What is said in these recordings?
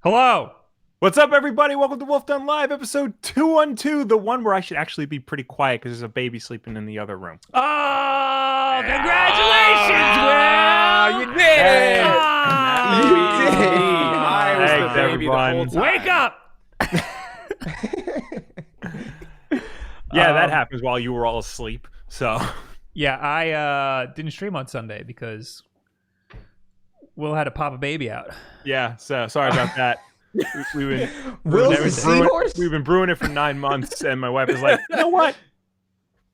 Hello. What's up, everybody? Welcome to Wulff Den Live, episode 212, the one where I should actually be pretty quiet because there's a baby sleeping in the other room. Oh, congratulations, Will! You did it! You did. I was Thanks, the baby the whole time. Wake up! Yeah, that happens while you were all asleep. So Yeah, I didn't stream on Sunday because Will had to pop a baby out. yeah, so sorry about that. We've been Will's a seahorse? we've been brewing it for 9 months, and my wife is like, you know what?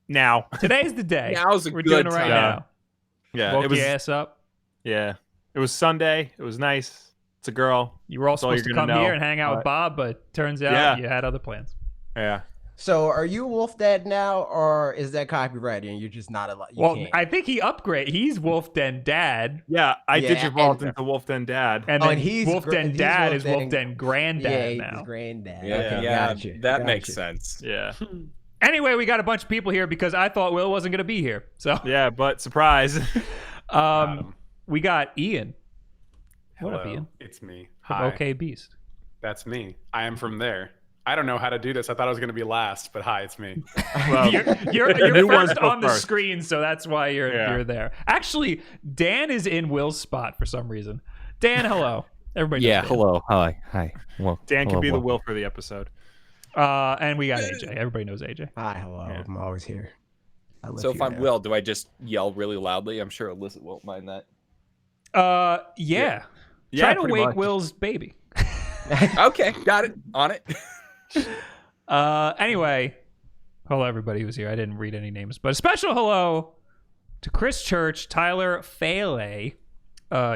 Now. Today's the day. Now's a We're good doing it right time. now. Yeah, Woke it was. your ass up. Yeah, it was Sunday. It was nice. It's a girl. You were all That's all supposed to you're come gonna know, here and hang out with Bob, but turns out Yeah. you had other plans. Yeah. So are you Wulff Den now, or is that copyrighted and you're just not allowed? Well, Can't? I think he upgraded. He's Wulff Den Dad, Yeah, I Yeah, digivolved and- into Wulff Den Dad. and Oh, then and he's Wulff Den he's Dad Wulff is Wulff Den- Den Granddad yeah, he's now. granddad. Yeah, Okay, yeah, gotcha, that gotcha. makes sense. Yeah. Anyway, we got a bunch of people here because I thought Will wasn't going to be here. So, Yeah, but surprise. we got Ian. What Hello, up, Ian? it's me. From Hi, OK Beast. that's me. I am from there. I don't know how to do this. I thought I was going to be last, but hi, it's me. Well, You're new ones first go on the first. screen, so that's why you're there. Actually, Dan is in Will's spot for some reason. Dan, hello. Everybody knows Yeah, Dan. hello. Hi. Well, Dan can hello, be the well. Will for the episode. And we got AJ. Everybody knows AJ. Hi, hello. Yeah. I'm always here. I live So if here I'm now. Will, do I just yell really loudly? I'm sure Alyssa won't mind that. Yeah. Yeah, Try to pretty wake much. Will's baby. Okay, got it. On it. Anyway, hello everybody who's here. I didn't read any names, but a special hello to Chris Church, Tyler Fale,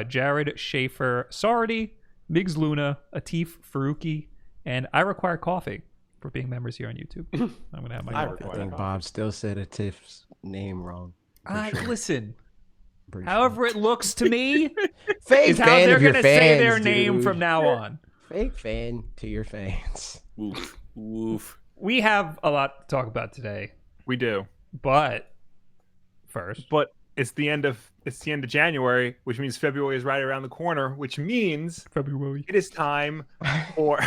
Jared Schaefer, Sardi, Migs Luna, Atif Faruqi, and I Require Coffee for being members here on YouTube. I'm gonna have my I coffee. I think Bob still said Atif's name wrong. Listen. Pretty However it looks to me, sure. Fake is how fan they're of your gonna fans, say their name dude. from now on. Fake fan to your fans. Woof. Woof. We have a lot to talk about today, We do. but first, But it's the end of January, which means February is right around the corner, which means February. it is time for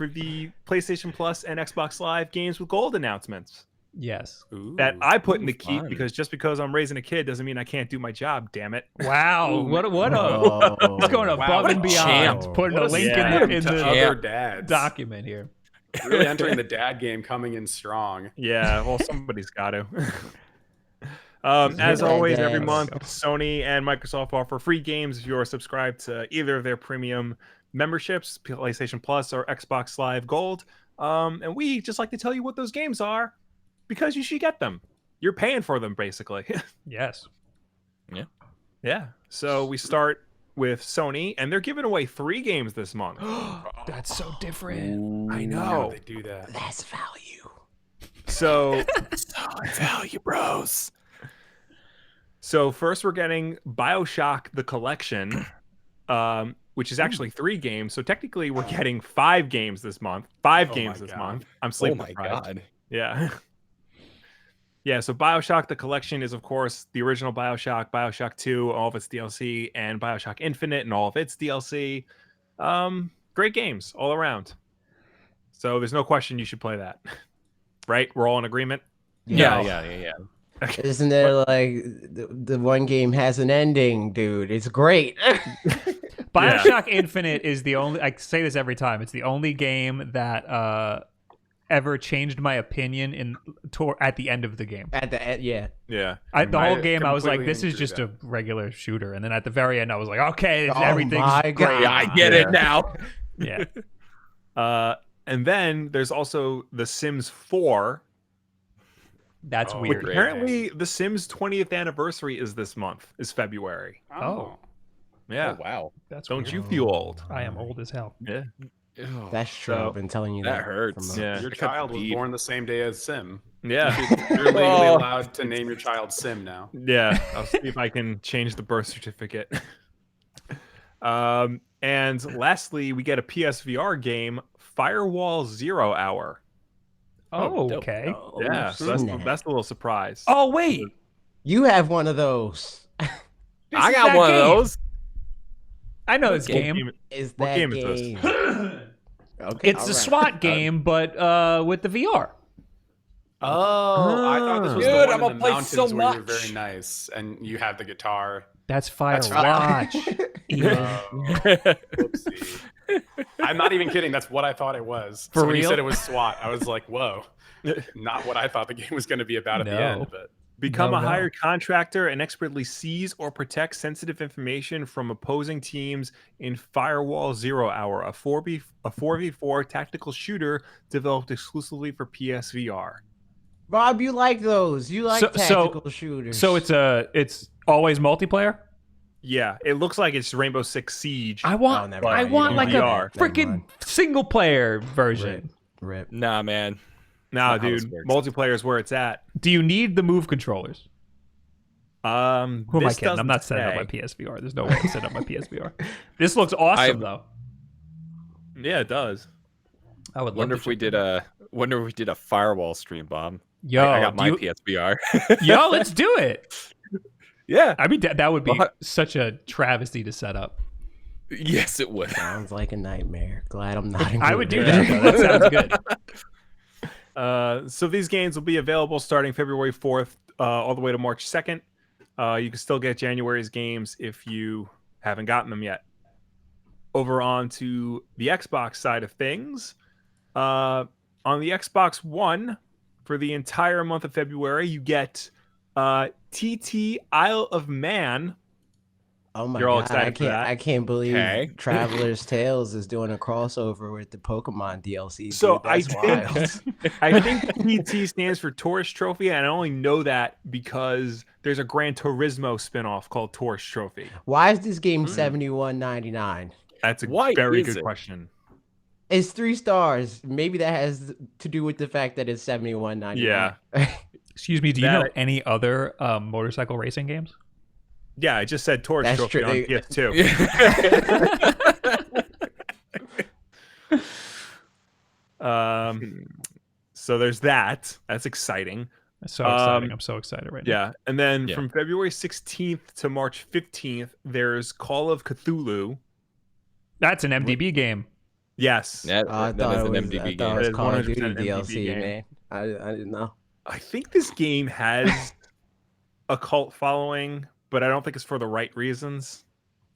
the PlayStation Plus and Xbox Live Games with Gold announcements Yes. Ooh. that I put in the key fun. because just because I'm raising a kid doesn't mean I can't do my job, damn it. Wow. What a Oh, he's going above Wow, and what a beyond. champ. Putting What a a link champ in to the other dads. document here. Really entering the dad game, coming in strong. Yeah, well, somebody's got to. As always, every month, Sony and Microsoft offer free games if you are subscribed to either of their premium memberships, PlayStation Plus or Xbox Live Gold. And we just like to tell you what those games are because you should get them. You're paying for them, basically. Yes. Yeah. So we start with Sony, and they're giving away 3 games this month. That's so different. I How know. they do that. That's value. So Value, bros. So first we're getting BioShock the Collection, which is actually 3 games. So technically we're getting 5 games this month. 5 Oh games my this God. month. I'm Oh sleep my deprived. god. Yeah. Yeah, so BioShock the Collection is of course the original BioShock, BioShock 2, all of its DLC, and BioShock Infinite and all of its DLC. Great games all around. So there's no question you should play that. Right? We're all in agreement? Yeah. Isn't there like the one game has an ending, dude? It's great. BioShock Infinite is the only, I say this every time, it's the only game that ever changed my opinion at the end of the game. At the end, yeah. Yeah. The I whole game, I was like, completely this is agree just with a regular shooter. And then at the very end, I was like, okay, Oh everything's my great. God. Yeah, I get it now. Yeah. And then there's also The Sims 4. That's Oh, weird. great. Apparently, The Sims 20th anniversary is this month, is February. Oh. Yeah. Oh wow. That's Don't weird. you feel old? I am old as hell. Yeah. Ew. That's true. So, I've been telling you that that. hurts. Yeah. Your I cut child the was bead. born the same day as Sim. Yeah. You're legally Oh. allowed to name your child Sim now. Yeah. I'll see if I can change the birth certificate. And lastly, we get a PSVR game, Firewall 0 Hour. Oh, dope. okay. Yeah. So that's, seen that. that's a little surprise. Oh, wait. You have one of those. I got one of those. I know this game. Is What that game is this? Okay, It's the alright. SWAT game, but with the VR. Oh, I thought this was Dude, the one I'm in gonna the play mountains so where you're much. very nice and you have the guitar. That's Firewatch. Oh, whoopsie. I'm not even kidding. That's what I thought it was. For so when you real? said it was SWAT, I was like, whoa. Not what I thought the game was going to be about at the No. end. But Become No, a no. hired contractor and expertly seize or protect sensitive information from opposing teams in Firewall Zero Hour, a 4v4 tactical shooter developed exclusively for PSVR. Bob, you like those? You like So- tactical shooters? So it's always multiplayer. Yeah, it looks like it's Rainbow Six Siege. I Oh, want never I mind. You want don't like like a that. Never freaking mind. single player version. Rip. Nah, man. Nah, not how this dude, works. multiplayer is where it's at. Do you need the Move controllers? Who am I This kidding? I'm doesn't not setting up my say. PSVR. There's no way to set up my PSVR. This looks awesome though. Yeah, it does. I would love Wonder to if we check did a firewall stream, Bob. Yo, I got my do you- PSVR. Yo, let's do it. Yeah. I mean, that would be What? such a travesty to set up. Yes, it would. Sounds like a nightmare. Glad I'm not. I would do included. that. Though. That sounds good. So these games will be available starting February 4th all the way to March 2nd. You can still get January's games if you haven't gotten them yet. Over on to the Xbox side of things. On the Xbox One, for the entire month of February, you get TT Isle of Man. Oh my You're all god! excited for that? I can't believe Okay. Traveler's Tales is doing a crossover with the Pokemon DLC. So dude. That's wild. I think TT stands for Tourist Trophy, and I only know that because there's a Gran Turismo spinoff called Tourist Trophy. Why is this game $71.99? That's a Why very is good it? question. It's 3 stars. Maybe that has to do with the fact that it's $71.99. Yeah. Excuse me. Do you That- know any other motorcycle racing games? Yeah, I just said Tourist That's Trophy true. on They- PS2. So there's that. That's exciting. That's so exciting. I'm so excited right now. Yeah, and then Yeah. from February 16th to March 15th, there's Call of Cthulhu. That's an MDB game. Yes, That, I that thought is it an was, MDB I thought game. it was It is Call of Duty 100% DLC, game. man. I didn't know. I think this game has a cult following, but I don't think it's for the right reasons.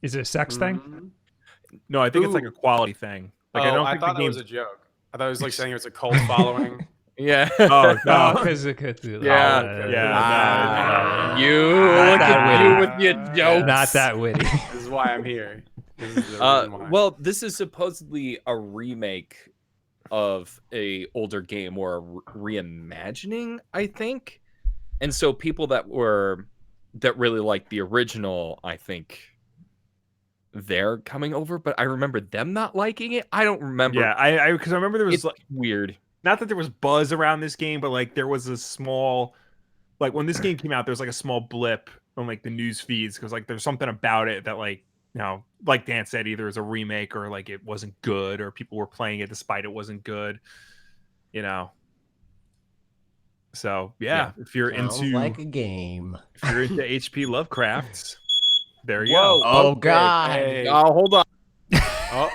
Is it a sex thing? Mhm. No, I think it's like a Ooh. quality thing. Like Oh, I don't I think thought the that was game's. a joke. I thought it was like saying it was a cult following. Yeah. Oh Oh, no! because it could do Yeah. that. Yeah, You Not look that at you witty. with your jokes. Not that witty. This is why I'm here. This is the reason why. Well, this is supposedly a remake of a older game or a reimagining, I think. And so people that really liked the original, I think they're coming over, but I remember them not liking it. I don't remember. Yeah, I because I remember there was It's like weird. not that there was buzz around this game, but like there was a small, like when this game came out, there was like a small blip on like the news feeds because like there's something about it that like like Dan said, either it's a remake or like it wasn't good or people were playing it despite it wasn't good, So yeah, if you're Sounds into like a game. if you're into HP Lovecrafts, there you Whoa. go. Oh Okay, god. Hey. Oh, hold on. Oh,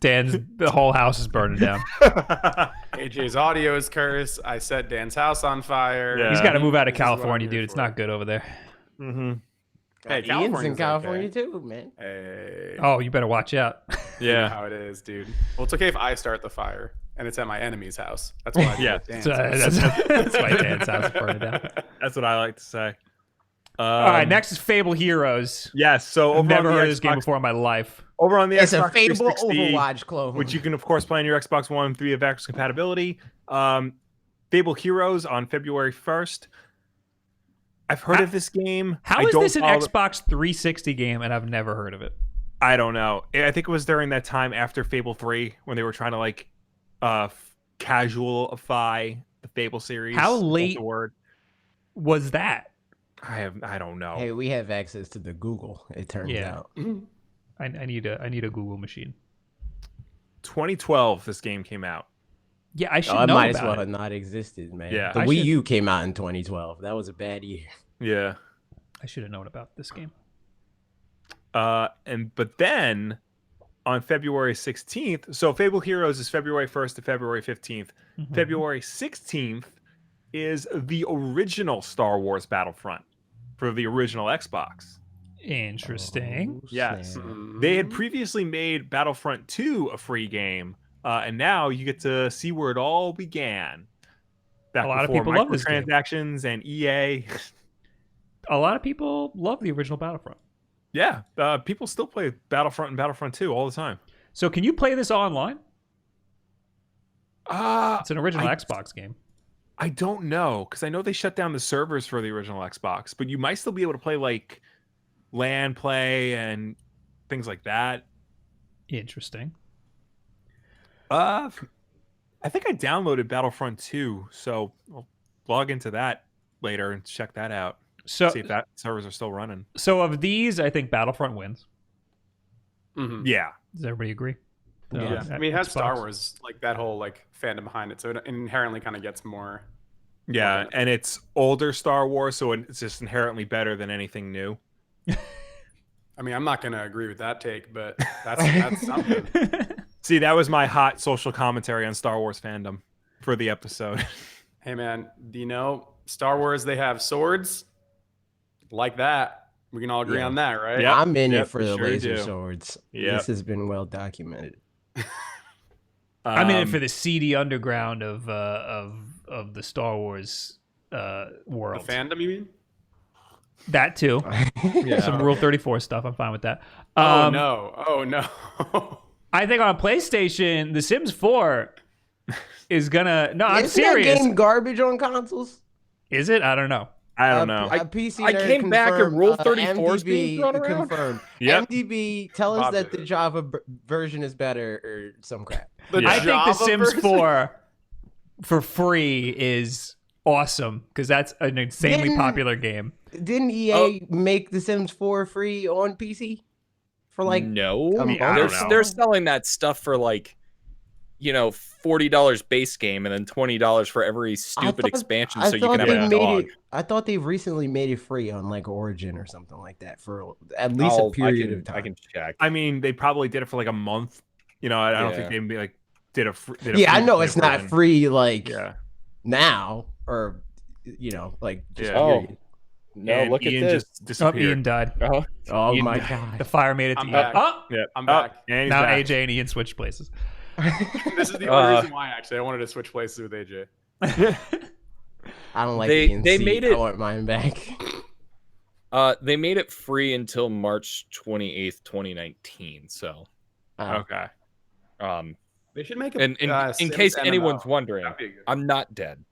Dan's the whole house is burning down. AJ's audio is cursed. I set Dan's house on fire. Yeah. He's got to move out of This is what I'm California, here dude. It's for. not good over there. Mm-hmm. Hey, Ian's in California's California okay. too, man. Hey. Oh, you better watch out. You know Yeah. how it is, dude. Well, it's okay if I start the fire and it's at my enemy's house. That's why I do Yeah. it at Dan's So, house. that's why Dan's house is burning down. That's what I like to say. All right, next is Fable Heroes. Yes, so I've over never on the heard of this game Xbox- before in my life. Over on the It's Xbox a Fable 360, Overwatch clone. which you can of course play on your Xbox One through backwards compatibility. Fable Heroes on February 1st. I've heard of this game. How I is don't this an follow- Xbox 360 game and I've never heard of it? I don't know. I think it was during that time after Fable 3 when they were trying to like casualify the Fable series. How That's the late- word. Was that? I don't know. Hey, we have access to the Google. It turns Yeah. out. I need a Google machine. 2012 this game came out. Yeah, I should Oh, it know might as about well it. have not existed, man. Yeah. The I Wii should- U came out in 2012. That was a bad year. Yeah. I should have known about this game. But then on February 16th, so Fable Heroes is February 1st to February 15th. Mhm. February 16th is the original Star Wars Battlefront for the original Xbox. Interesting. Oh, Yes. snap. They had previously made Battlefront 2 a free game, and now you get to see where it all began. Back A lot of before people love this game. microtransactions and EA. A lot of people love the original Battlefront. Yeah, people still play Battlefront and Battlefront 2 all the time. So can you play this online? It's an original I- Xbox game. I don't know, because I know they shut down the servers for the original Xbox, but you might still be able to play like LAN play and things like that. Interesting. I think I downloaded Battlefront 2, so I'll log into that later and check that out. So, See if that servers are still running. so of these, I think Battlefront wins. Mhm. Yeah. Does everybody agree? Yeah. at I mean, it has Star Xbox. Wars, like that whole like fandom behind it, so it inherently kind of gets more. Yeah, Okay. and it's older Star Wars, so it's just inherently better than anything new. I mean, I'm not gonna agree with that take, but that's something. See, that was my hot social commentary on Star Wars fandom for the episode. Hey man, do you know Star Wars? They have swords like that. We can all agree Yeah. on that, right? Yep, I'm in yep, it for the sure laser do. swords. Yep. This has been well documented. I'm in it for the seedy underground of the Star Wars The world. fandom, you mean? That too. Yeah. Some Rule 34 stuff. I'm fine with that. Oh no! Oh no! I think on PlayStation, The Sims 4 is gonna. No, I'm Isn't serious. that game garbage on consoles? Is it? I don't know. I don't know. A PC I nerd came back and confirmed, Rule 34 is being MDB thrown around? confirmed. Yep. MDB, tell us Bob that did the it. Java version is better or some crap. The Yeah. I think The Java Sims version? 4 for free is awesome because that's an insanely Didn't- popular game. Didn't EA make The Sims 4 free on PC? For like no, a I don't they're know. they're selling that stuff for like, $40 base game and then $20 for every stupid expansion, so you can have they a made dog. it. I thought they recently made it free on like Origin or something like that for at least a I period can, of time. I can check. I mean, they probably did it for like a month. I don't think Yeah. they like did a. Did a Yeah, I free know play it's not version. free like Yeah. now or like just Yeah. Oh, period. no, And look Ian at this. just Oh, disappeared. Ian died. Uh-huh. Oh Ian my died. god. The fire made it to I'm Ian. back. Oh, Yeah. I'm back. And he's now back. AJ and Ian switched places. This is the only reason why actually I wanted to switch places with AJ. I don't like They- being they seat. made I it- want mine back. They made it free until March 28th, 2019. So, Okay. They should make a. and in Sims case MMO. anyone's wondering, That'd be good. I'm not dead.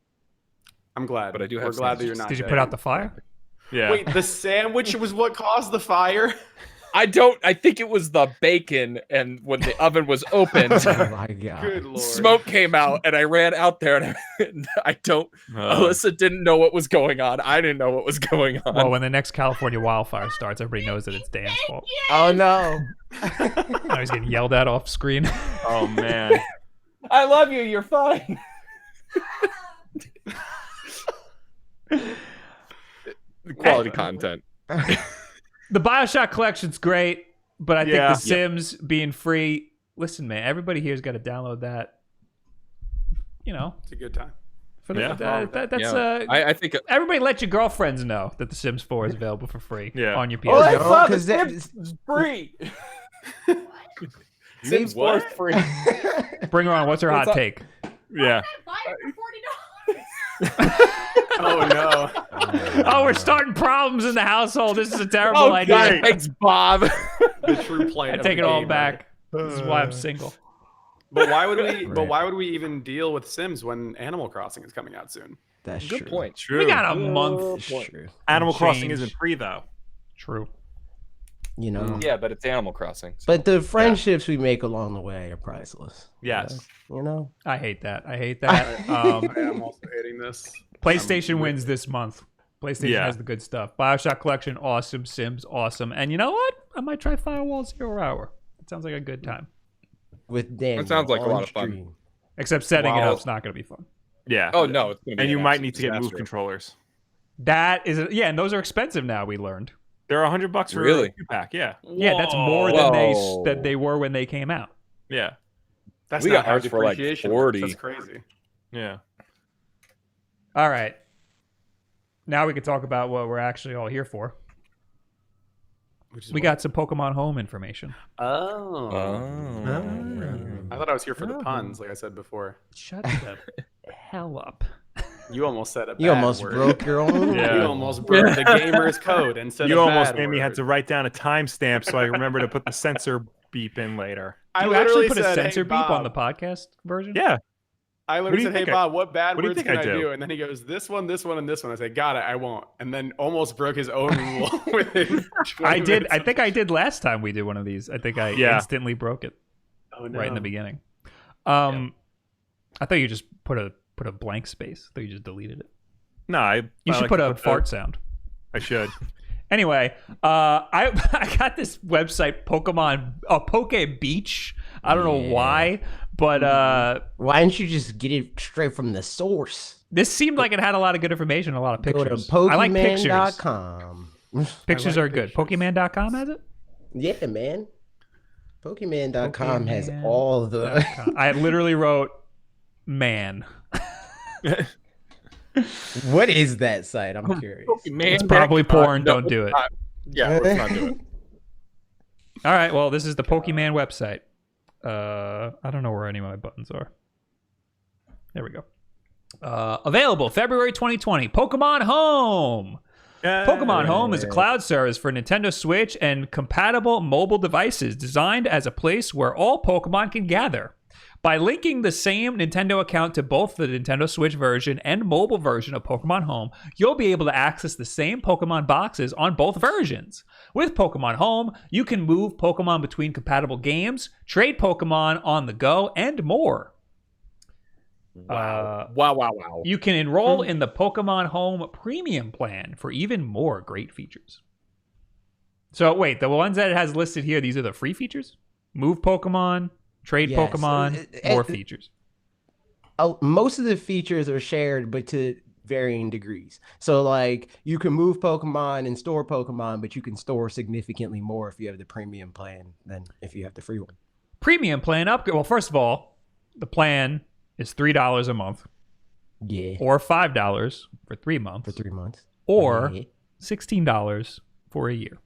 I'm glad, but I do We're have glad that you're sandwiches. not. Did you dead. put out the fire? Yeah. Wait, the sandwich was what caused the fire? I think it was the bacon, and when the oven was opened, Oh my god. Good lord. smoke came out, and I ran out there, and Alyssa didn't know what was going on. I didn't know what was going on. Well, when the next California wildfire starts, everybody knows that it's Dan's fault. Oh no. Now he's getting yelled at off screen. Oh man. I love you. You're fine. Quality content. The Bioshock collection's great, but I Yeah. think The Sims being free. Listen, man, everybody here's got to download that. It's a good time. For the, Yeah. that's Yeah. I think everybody let your girlfriends know that The Sims 4 is available for free Yeah. on your PS. Oh, I no, saw the 'cause that- Sims free. Sims Sims 4 is free. Bring her on. What's her What's hot up? take? Yeah. Buy it for $40. Oh no. Oh, we're starting problems in the household. This is a terrible Oh, idea. God, thanks, Bob. The true plight. I of take the it all game, back. This is why I'm single. But why would we? But Right. why would we even deal with Sims when Animal Crossing is coming out soon? That's Good true. point. True. We got a month. That's true. Animal Crossing Change. isn't free though. True. You know. Yeah, but it's Animal Crossing. so- But the friendships we make along the way are priceless. Yes. You know? I hate that. I hate that. I am also hating this. PlayStation I'm with wins this month. PlayStation Yeah. has the good stuff. Bioshock Collection, awesome. Sims, awesome. And you know what? I might try Firewall Zero Hour. It sounds like a good time. With Daniel. sounds like a on lot of fun. stream. Except setting it Wow. up's not going to be fun. Yeah. Oh no, it's gonna be And you an might absolute need to get move disaster. controllers. That is, yeah, and those are expensive now, we learned. They're $100 for Really? a 2-pack. Yeah. Yeah, that's more than they were when they came out. Yeah. That's We not got how ours for, like, depreciation works. 40. That's crazy. Yeah. All right. Now we can talk about what we're actually all here for. We got some Pokemon Home information. Oh. Oh. I thought I was here for the puns, like I said before. Shut the hell up. You almost said a bad You almost word. broke your own. Yeah. You almost broke the gamer's code and said You a almost bad made me have word. to write down a timestamp so I remember to put the censor beep in later. I You actually literally put a said, censor "Hey, beep on Bob." the podcast version? Yeah. I What do literally you said, "Hey think Bob, what bad what do you words think can I I do?" do?" And then he goes, "This one, this one, and this one." I said, "Got it, I won't." And then almost broke his own rule within 20 I did. minutes I of- think I did last time we did one of these. I think I Yeah. instantly broke it Oh, no. right in the beginning. I thought you just put a blank space. I thought you just deleted it. No, You I should like put to a fart sound. I should. Anyway, I got this website, Poke Beach. I don't know why, but Why didn't you just get it straight from the source? this seemed like it had a lot of good information, a lot of Go to pictures. I like pictures. Pokemon.com. Pictures are good. Pokemon.com has it? Yeah, man. Pokemon.com has all the. I literally wrote man. What is that site? I'm curious. It's probably porn. Don't do it. Yeah, let's not do it. All right. Well, this is the Pokemon website. I don't know where any of my buttons are. There we go. Available February 2020. Pokemon Home. Pokemon Home is a cloud service for Nintendo Switch and compatible mobile devices designed as a place where all Pokemon can gather. By linking the same Nintendo account to both the Nintendo Switch version and mobile version of Pokemon Home, you'll be able to access the same Pokemon boxes on both versions. With Pokemon Home, you can move Pokemon between compatible games, trade Pokemon on the go, and more. Wow. You can enroll in the Pokemon Home Premium plan for even more great features. So wait, the ones that it has listed here, these are the free features? Move Pokemon, trade Yes. Pokemon, more features. Most of the features are shared, but to varying degrees. So, like, you can move Pokemon and store Pokemon, but you can store significantly more if you have the premium plan than if you have the free one. Premium plan upgrade. Well, first of all, the plan is $3 a month, Yeah. or $5 for 3 months, For 3 months. or Yeah. $16 for a year.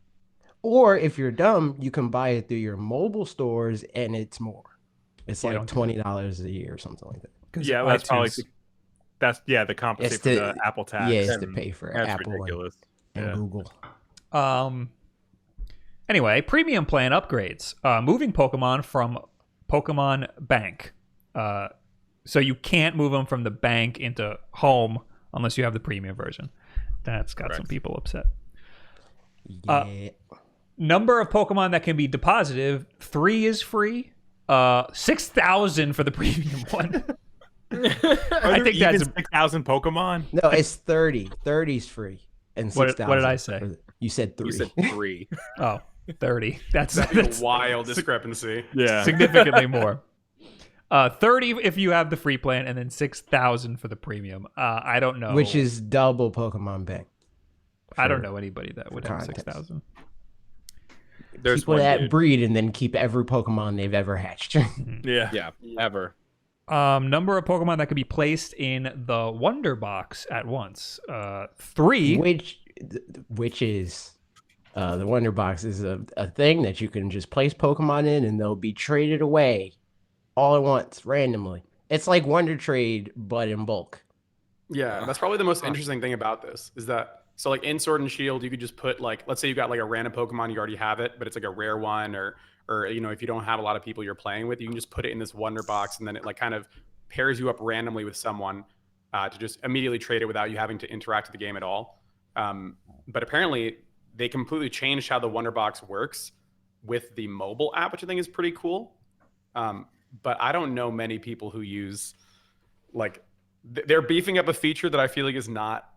Or if you're dumb, you can buy it through your mobile stores and it's more. It's Yeah, like don't do $20 a year or something like that. Yeah, that's probably the compensate It's for to- the Apple tax. Yeah, it's to And pay for That's Apple ridiculous. and Yeah. Google. Anyway, premium plan upgrades. Moving Pokemon from Pokemon Bank. So you can't move them from the bank into Home unless you have the premium version. That's got some people upset. Yeah. Number of Pokemon that can be deposited, 3 is free. 6,000 for the premium one. I think that's 6,000 Pokemon. No, it's 30. 30's free. And What- 6,000. what did I say? You said 3. You said 3. Oh, 30. That's That's a wild discrepancy. Yeah. significantly more. 30 if you have the free plan, and then 6,000 for the premium. I don't know. Which is double Pokemon Bank. I don't know anybody that would have context. 6,000. There's People one that dude. breed and then keep every Pokemon they've ever hatched. Yeah. Yeah, ever. Number of Pokemon that can be placed in the Wonder Box at once. 3. Which is the Wonder Box is a thing that you can just place Pokemon in and they'll be traded away all at once randomly. It's like Wonder Trade but in bulk. Yeah, that's probably the most interesting thing about this is that so like in Sword and Shield, you could just put like let's say you got like a random Pokemon, you already have it, but it's like a rare one, or you know if you don't have a lot of people you're playing with, you can just put it in this Wonder Box, and then it like kind of pairs you up randomly with someone to just immediately trade it without you having to interact with the game at all. But apparently they completely changed how the Wonder Box works with the mobile app, which I think is pretty cool. But I don't know many people who use like they're beefing up a feature that I feel like is not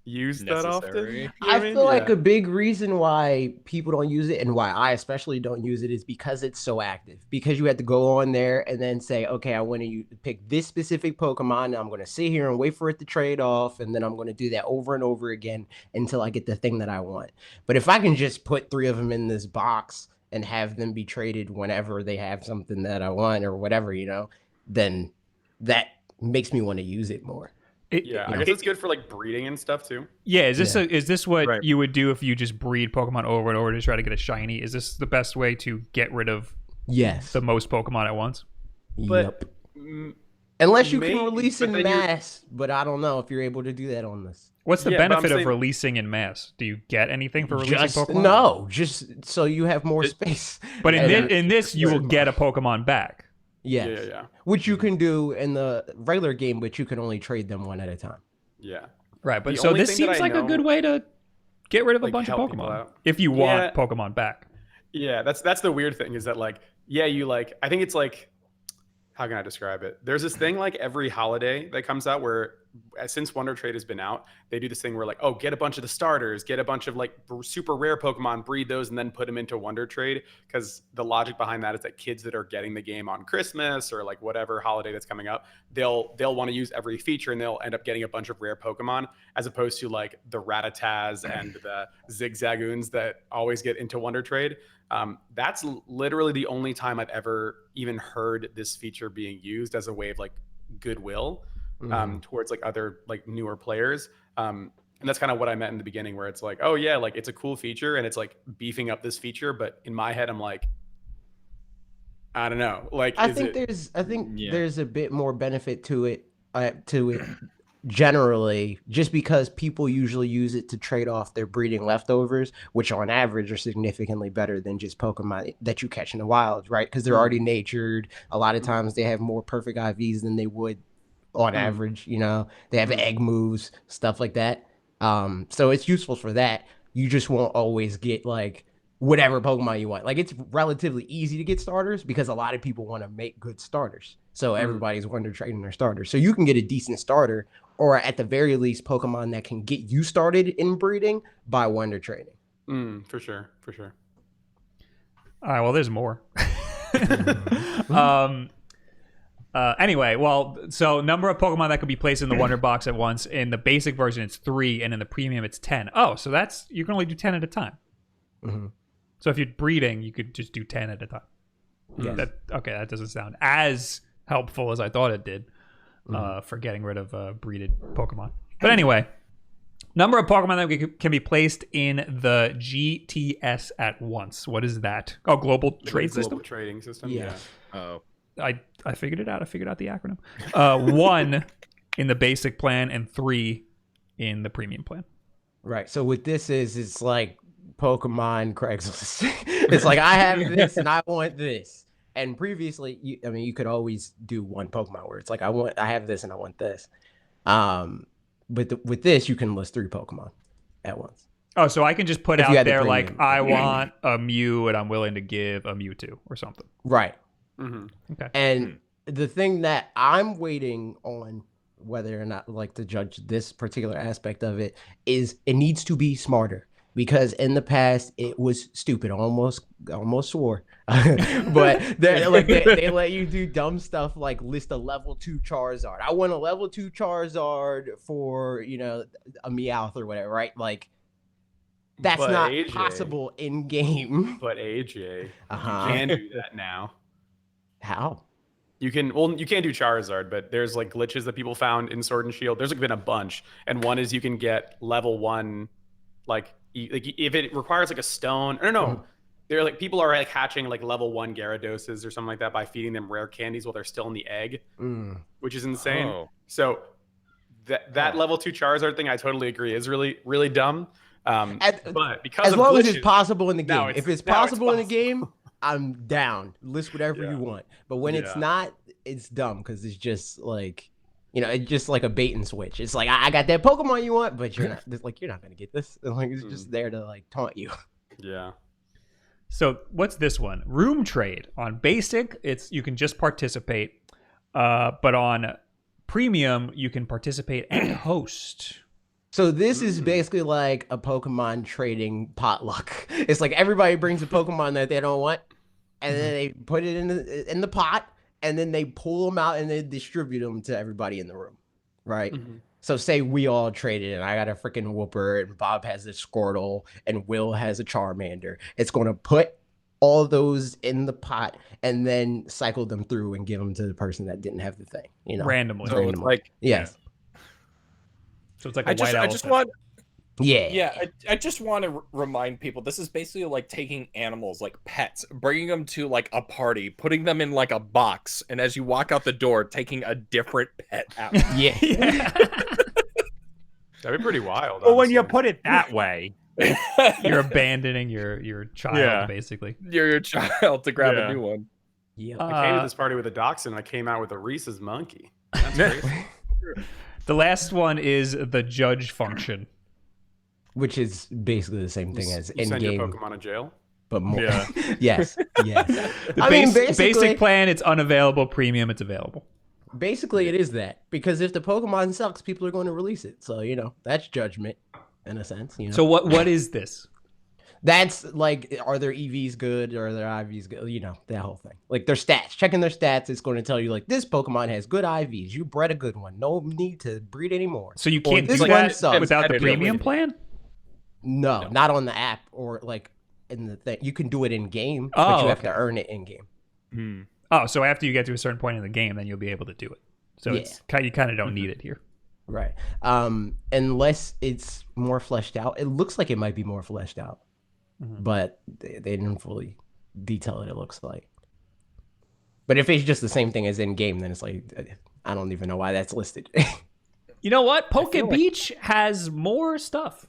used that often. Necessary. You know I what feel like Yeah. a big reason why people don't use it and why I especially don't use it is because it's so active. Because you have to go on there and then say, okay, I want to pick this specific Pokemon. And I'm going to sit here and wait for it to trade off. And then I'm going to do that over and over again until I get the thing that I want. But if I can just put 3 of them in this box and have them be traded whenever they have something that I want or whatever, then that makes me want to use it more. Yeah, I guess it's good for like breeding and stuff too. Yeah, is this what Right. you would do if you just breed Pokemon over and over to try to get a shiny? Is this the best way to get rid of Yes. the most Pokemon at once? But Yep. Unless you can maybe, release but in then you- mass, but I don't know if you're able to do that on this. What's the Yeah, but I'm benefit of saying- releasing in mass? Do you get anything for releasing Just Pokemon? just so you have more space. But in And- this, you will get a Pokemon back. yes. Yeah. Which you can do in the regular game, but you can only trade them one at a time. Yeah. Right, but The so only this thing that seems I like a know- good way to get rid of a Like, bunch of help people Pokemon. out. If you want Yeah. Pokemon back. Yeah, that's the weird thing is that like, yeah, you like, I think it's like, how can I describe it? There's this thing like every holiday that comes out where since Wonder Trade has been out, they do this thing where like, oh, get a bunch of the starters, get a bunch of like super rare Pokemon, breed those, and then put them into Wonder Trade. Because the logic behind that is that kids that are getting the game on Christmas or like whatever holiday that's coming up, they'll want to use every feature and they'll end up getting a bunch of rare Pokemon, as opposed to like the Rattatas and the Zigzagoons that always get into Wonder Trade. That's literally the only time I've ever even heard this feature being used as a way of like goodwill towards like other like newer players. And that's kind of what I meant in the beginning, where it's like, oh yeah, like it's a cool feature and it's like beefing up this feature, but in my head I'm like, I don't know. Like I is think it- there's a bit more benefit to it generally, just because people usually use it to trade off their breeding leftovers, which on average are significantly better than just Pokemon that you catch in the wild, right? Because they're already natured. A lot of times they have more perfect IVs than they would on average. They have egg moves, stuff like that. So it's useful for that. You just won't always get like whatever Pokemon you want. Like it's relatively easy to get starters because a lot of people want to make good starters. So everybody's Wonder Trading their starters. So you can get a decent starter, or at the very least, Pokemon that can get you started in breeding by Wonder Trading. for sure. All right, well, there's more. Anyway, well, so number of Pokemon that could be placed in the Wonder Box at once. In the basic version, it's 3, and in the premium, it's 10. Oh, so you can only do 10 at a time. Mm-hmm. So if you're breeding, you could just do 10 at a time. Yes. That doesn't sound as helpful as I thought it did for getting rid of breeded Pokemon. But anyway, number of Pokemon that can be placed in the GTS at once. What is that? Oh, Global Trade System? Global trading system. Yeah. Oh, I figured it out. I figured out the acronym. 1 in the basic plan and 3 in the premium plan. Right. So what this is, it's like Pokemon Craigslist. It's like, I have this and I want this. And previously, you could always do one Pokemon where it's like, I have this and I want this. But with this, you can list 3 Pokemon at once. Oh, so I can just put If you out had the there premium. like, I want a Mew and I'm willing to give a Mewtwo or something. Right. Okay. And the thing that I'm waiting on, whether or not like to judge this particular aspect of it, is it needs to be smarter. Because in the past it was stupid, almost swore, but they let you do dumb stuff like list a level 2 Charizard. I want a level 2 Charizard for a Meowth or whatever, right? Like that's But not AJ possible in game. But AJ, Uh-huh. you can do that now. How? You can't do Charizard, but there's like glitches that people found in Sword and Shield. There's like been a bunch, and one is you can get level 1, like if it requires like a stone. No. They're like people are like hatching like level 1 Gyarados or something like that by feeding them rare candies while they're still in the egg, which is insane. Oh. So that level 2 Charizard thing, I totally agree, is really really dumb. But because as of long as glitches, it's possible in the now game. it's- If it's now it's possible in the possible. game, I'm down. List whatever Yeah. you want. But when it's Yeah. not, it's dumb because it's just like, it's just like a bait and switch. It's like I got that Pokemon you want, but you're not. It's like you're not gonna get this. And, like it's just there to like taunt you. Yeah. So what's this one? Room trade. On basic, you can just participate. But on premium, you can participate and host. So this is basically like a Pokemon trading potluck. It's like everybody brings a Pokemon that they don't want, and then they put it in the pot, and then they pull them out and they distribute them to everybody in the room, right? So say we all traded, and I got a freaking Wooper, and Bob has a Squirtle, and Will has a Charmander. It's going to put all those in the pot and then cycle them through and give them to the person that didn't have the thing, you know, randomly. So it's like, yes, So it's like a I white just elephant. want, yeah, I just want to remind people this is basically like taking animals, like pets, bringing them to like a party, putting them in like a box, and as you walk out the door, taking a different pet out. yeah. That'd be pretty wild. Well, when you honestly. put it that way, You're abandoning your child, Yeah. basically. You're your child to grab Yeah. a new one. Yeah. I came to this party with a dachshund. I came out with a Reese's monkey. That's crazy. The last one is the judge function. Which is basically the same thing as You send your in-game, Pokemon to jail. but more. Yeah. Yes, yes. The I mean, basic plan, it's unavailable. Premium, it's available. basically it is that. Because if the Pokemon sucks, people are going to release it. So, you know, that's judgment in a sense. You know? So what is this? That's like, are their EVs good or are their IVs good? You know, that whole thing. Like their stats. Checking their stats, it's going to tell you, like, this Pokemon has good IVs. You bred a good one. No need to breed anymore. So you Or can't this do one that sucks. without the Competitive. premium plan? No, not on the app or like in the thing. You can do it in game, Oh, but you have okay. to earn it in game. Hmm. Oh, so after you get to a certain point in the game, then you'll be able to do it. So Yeah. you kind of don't need it here. Right. Unless it's more fleshed out. It looks like it might be more fleshed out, but they didn't fully detail it looks like. But if it's just the same thing as in game, then it's like, I don't even know why that's listed. You know what? Poke feel like- Beach has more stuff.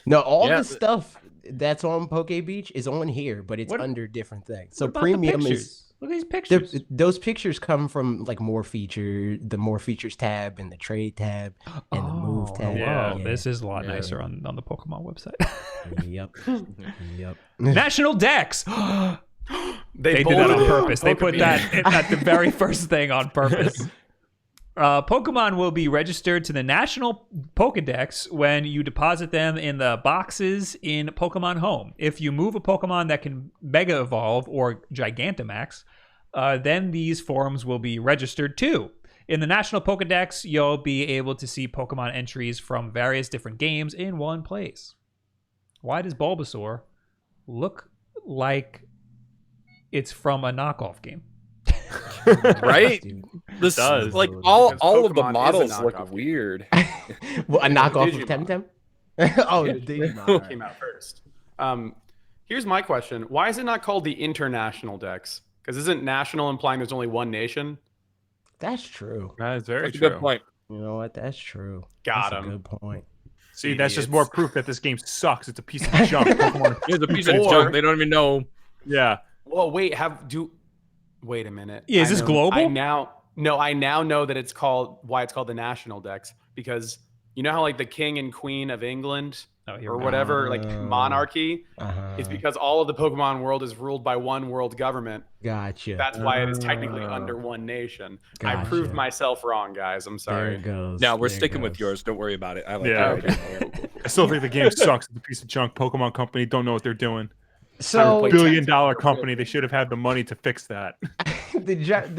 No, all Yeah, the stuff that's on Poke Beach is on here, but it's What- under different things. So What about premium the is pictures? Look at these pictures. those pictures come from like the more features tab and the trade tab and the move tab. yeah. Wow, this is a lot Yeah. nicer on the Pokemon website. Yep. Yep. National Dex. They did that on bolded it purpose. They put Pokebeach. that at the very first thing on purpose. Pokemon will be registered to the National Pokedex when you deposit them in the boxes in Pokemon Home. If you move a Pokemon that can Mega Evolve or Gigantamax, then these forms will be registered too. In the National Pokedex, you'll be able to see Pokemon entries from various different games in one place. Why does Bulbasaur look like it's from a knockoff game? Right? Dude. This does. like Because all of the Pokemon is a models knockoff look game. weird. Well, a knockoff of Digimon. Temtem? Oh, the Digimon. Came out first. Here's my question: why is it not called the International Dex? Because isn't national implying there's only one nation? That's true. That is very That's a true. good point. You know what? That's true. Got That's a him. good point. See, that's just Idiots. more proof that this game sucks. It's a piece of junk. Pokemon. Here's a piece of Or- junk. They don't even know. Yeah. Well, wait. Wait a minute. Yeah, is I this know- global? I now know that it's called the National Dex because you know how like the King and Queen of England Oh, here or we go. whatever, like monarchy. Uh-huh. It's because all of the Pokemon world is ruled by one world government. Gotcha. That's why it is technically under one nation. I Gotcha. proved myself wrong, guys. I'm There sorry. it goes. Now we're There it sticking with goes. yours. Don't worry about it. I like Yeah. it. I still think the game sucks. It's a piece of junk. Pokemon Company don't know what they're doing. So $1 billion company. They should have had the money to fix that. the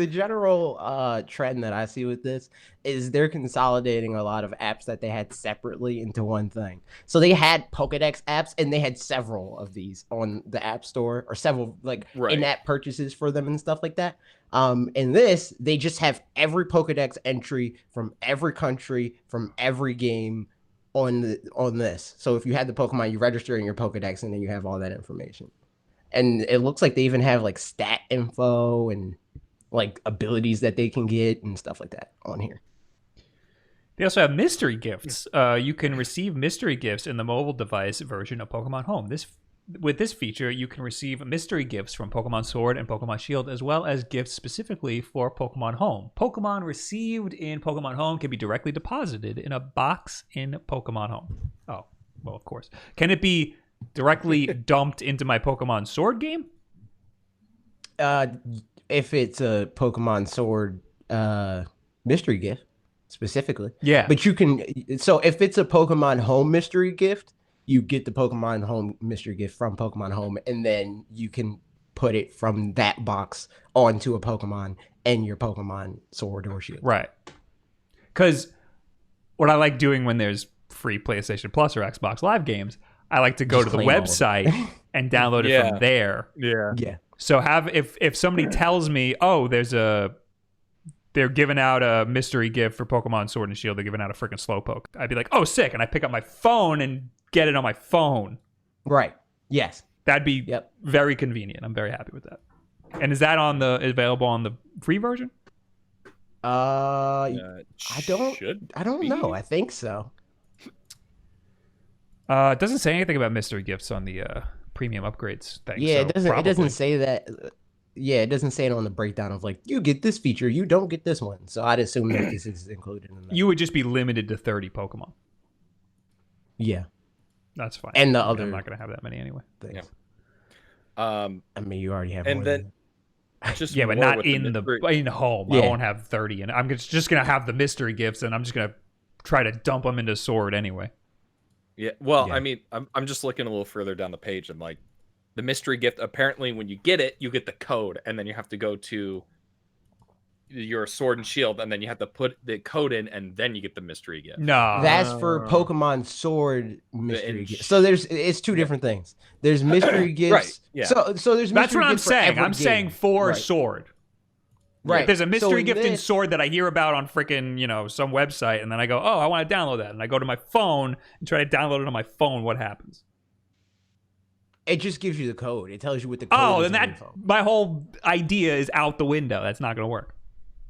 general trend that I see with this is they're consolidating a lot of apps that they had separately into one thing. So they had Pokedex apps and they had several of these on the App Store or several like Right. in-app purchases for them and stuff like that. In this, they just have every Pokedex entry from every country, from every game on this. So if you had the Pokemon, you register in your Pokedex and then you have all that information. And it looks like they even have like stat info and like abilities that they can get and stuff like that on here. They also have mystery gifts. You can receive mystery gifts in the mobile device version of Pokemon Home. With this feature, you can receive mystery gifts from Pokemon Sword and Pokemon Shield, as well as gifts specifically for Pokemon Home. Pokemon received in Pokemon Home can be directly deposited in a box in Pokemon Home. Oh, well, of course. Can it be directly dumped into my Pokemon Sword game? If it's a Pokemon Sword mystery gift. specifically. Yeah. But you can, so if it's a Pokemon Home mystery gift, you get the Pokemon Home mystery gift from Pokemon Home, and then you can put it from that box onto a Pokemon and your Pokemon Sword or Shield. Right. Because what I like doing when there's free PlayStation Plus or Xbox Live games, I like to go Just to the claim all of website and download it from there. Yeah. Yeah. So if somebody tells me, oh, they're giving out a mystery gift for Pokemon Sword and Shield, they're giving out a freaking Slowpoke, I'd be like, oh, sick, and I pick up my phone and get it on my phone. Right. Yes. That'd be very convenient. I'm very happy with that. And is that available on the free version? I don't know. I think so. It doesn't say anything about mystery gifts on the premium upgrades thing. Yeah, so it doesn't say that. Yeah, it doesn't say it on the breakdown of like, you get this feature, you don't get this one. So I'd assume that this is included in that. You would just be limited to 30 Pokemon. Yeah. That's fine. And the I'm other not going to have that many anyway. things. Yeah. I mean, you already have and more then than just Yeah, but more not with in home. Yeah. I won't have 30, and I'm just going to have the mystery gifts, and I'm just going to try to dump them into Sword anyway. Yeah, well, Yeah. I mean, I'm just looking a little further down the page, and like the mystery gift, apparently when you get it, you get the code, and then you have to go to your Sword and Shield, and then you have to put the code in, and then you get the mystery gift. No. That's for Pokemon Sword mystery and- gifts. So it's two different things. There's mystery gifts. Right, yeah. So there's mystery That's what I'm gifts for saying. every I'm saying game. for Right. Sword. Right. There's a mystery So gift in this- Sword that I hear about on freaking, some website, and then I go, oh, I want to download that. And I go to my phone and try to download it on my phone. What happens? It just gives you the code. It tells you what the code Oh, is then on your phone. my whole idea is out the window. That's not going to work.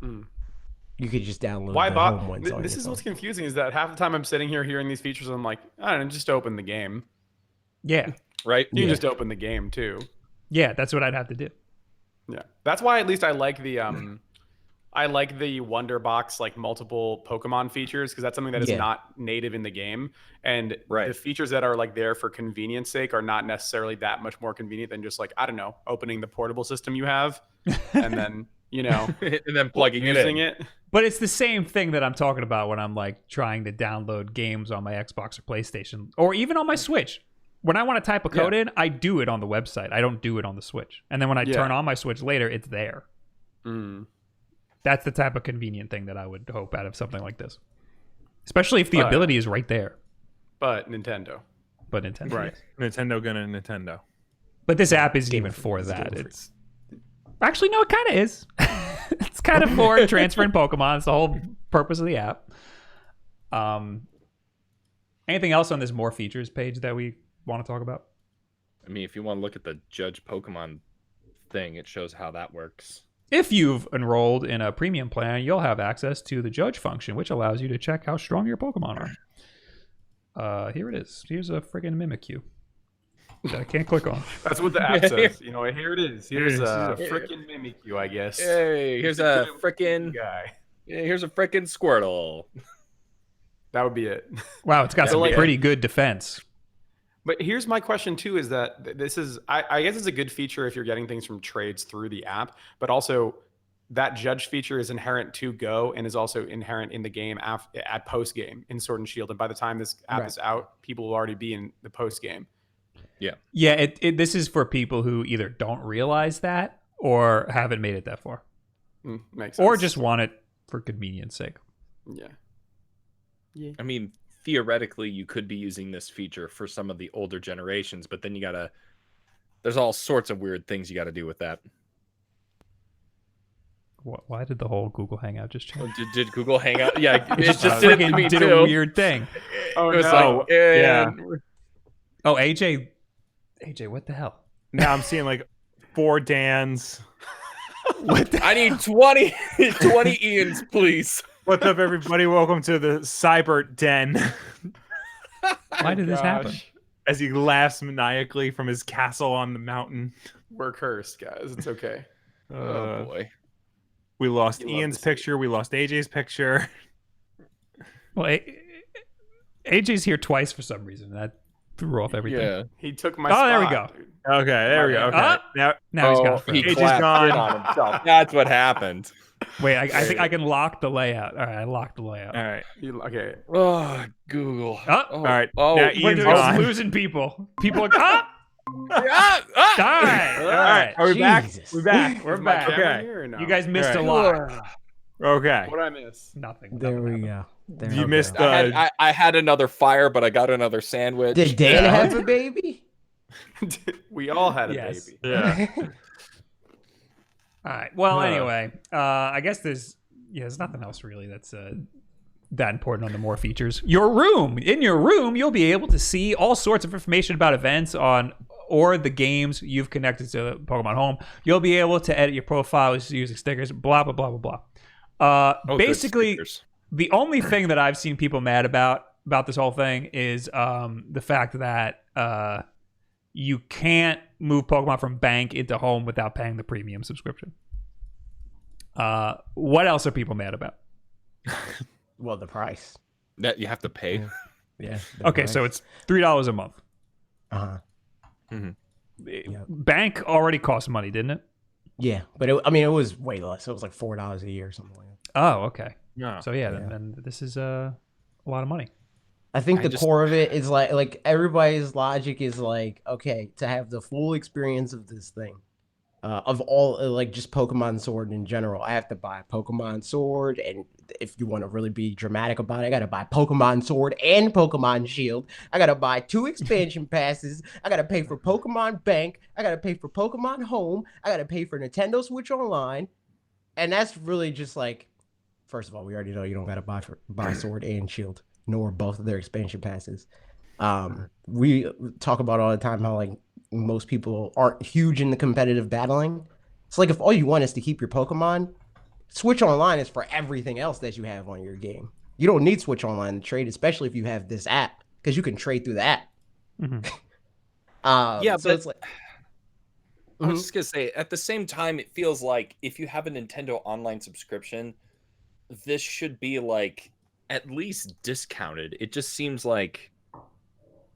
You could just download Why the bot? home ones on This your is phone. what's confusing is that half the time I'm sitting here hearing these features, I'm like, I don't know, just open the game. Yeah. Right? You can just open the game too. Yeah, that's what I'd have to do. Yeah, that's why at least I like the Wonder Box like multiple Pokemon features because that's something that is Yeah. not native in the game, and Right. the features that are like there for convenience sake are not necessarily that much more convenient than just like I don't know opening the portable system you have, and then and then plugging it using in. it. But it's the same thing that I'm talking about when I'm like trying to download games on my Xbox or PlayStation or even on my Switch. When I want to type a code in, I do it on the website. I don't do it on the Switch. And then when I turn on my Switch later, it's there. That's the type of convenient thing that I would hope out of something like this. Especially if the ability is right there. But Nintendo. But Nintendo. Right. Nintendo gonna Nintendo. But this app isn't even for that. It's actually no, it kind of is. It's kind of for transferring Pokemon. It's the whole purpose of the app. Anything else on this more features page that we want to talk about? I mean, if you want to look at the Judge Pokemon thing, it shows how that works. If you've enrolled in a premium plan, you'll have access to the Judge function, which allows you to check how strong your Pokemon are. Here it is. Here's a friggin' Mimikyu that I can't click on. That's what the app says. Here it is. Here's a freaking Mimikyu, I guess. Hey, here's a frickin' guy. Here's a frickin' Squirtle. That would be it. Wow, it's got some pretty good defense. But here's my question too: is that this is I guess it's a good feature if you're getting things from trades through the app, but also that Judge feature is inherent to Go and is also inherent in the game at post game in Sword and Shield. And by the time this app is out, people will already be in the post game. Yeah. This is for people who either don't realize that or haven't made it that far, Makes sense. or just want it for convenience sake. Yeah. I mean, theoretically, you could be using this feature for some of the older generations, but then there's all sorts of weird things you gotta do with that. Why did the whole Google Hangout just change? Did Google Hangout? Yeah, it just Friggin' did a weird thing. Oh It was no. like, yeah. Oh, AJ, what the hell? Now I'm seeing like 4 Dans. I need 20 Ians, please. What's up, everybody? Welcome to the Cyber Den. Why did this happen? As he laughs maniacally from his castle on the mountain. We're cursed, guys. It's okay. Oh boy. We lost You love Ian's to see picture. We lost AJ's picture. Well, AJ's here twice for some reason. threw off everything. Yeah. He took my Oh, spot. there we go. Dude. Okay, there we go. Okay. Ah! Now, Now he's got he it. Page is clapped gone. in on himself. That's what happened. Wait, I think I can lock the layout. All right, I locked the layout. all right. Okay. Oh, Google. Oh, Oh, All right. Oh, Now we're Ian's just gone. losing people. People are ah! ah, ah! All right, all right. Are we back? Jesus. We're back. We're Is my back. camera Okay. here or no? You guys missed All a right. lot. Okay. What did I miss? Nothing. There nothing we happened. go. There You we missed go. I had another fire, but I got another sandwich. Did Dan Yeah. have a baby? We all had a Yes. baby. Yeah. All right. Well, Huh. anyway, I guess there's nothing else really that's that important on the more features. Your room. In your room, you'll be able to see all sorts of information about events on or the games you've connected to Pokemon Home. You'll be able to edit your profiles using stickers. Blah blah blah blah blah. Oh, good Basically, speakers. the only thing that I've seen people mad about this whole thing is the fact that you can't move Pokemon from bank into home without paying the premium subscription. What else are people mad about? Well, the price. That you have to pay. Yeah. Okay, so it's $3 a month. Uh-huh. Bank already cost money, didn't it? Yeah, but it was way less. It was like $4 a year or something like that. Oh, okay. Yeah. So yeah, then this is a lot of money. I think I the just- core of it is like everybody's logic is like, okay, to have the full experience of this thing, of all like just Pokemon Sword in general, I have to buy Pokemon Sword, and if you want to really be dramatic about it, I gotta buy Pokemon Sword and Pokemon Shield. I gotta buy 2 expansion passes. I gotta pay for Pokemon Bank. I gotta pay for Pokemon Home. I gotta pay for Nintendo Switch Online, and that's really just like, first of all, we already know you don't gotta buy Sword and Shield, nor both of their expansion passes. We talk about all the time how like most people aren't huge in the competitive battling. It's like if all you want is to keep your Pokemon, Switch Online is for everything else that you have on your game. You don't need Switch Online to trade, especially if you have this app, because you can trade through the app. Mhm. Yeah, so but it's like, I was just gonna say, at the same time, it feels like if you have a Nintendo Online subscription, this should be like at least discounted. It just seems like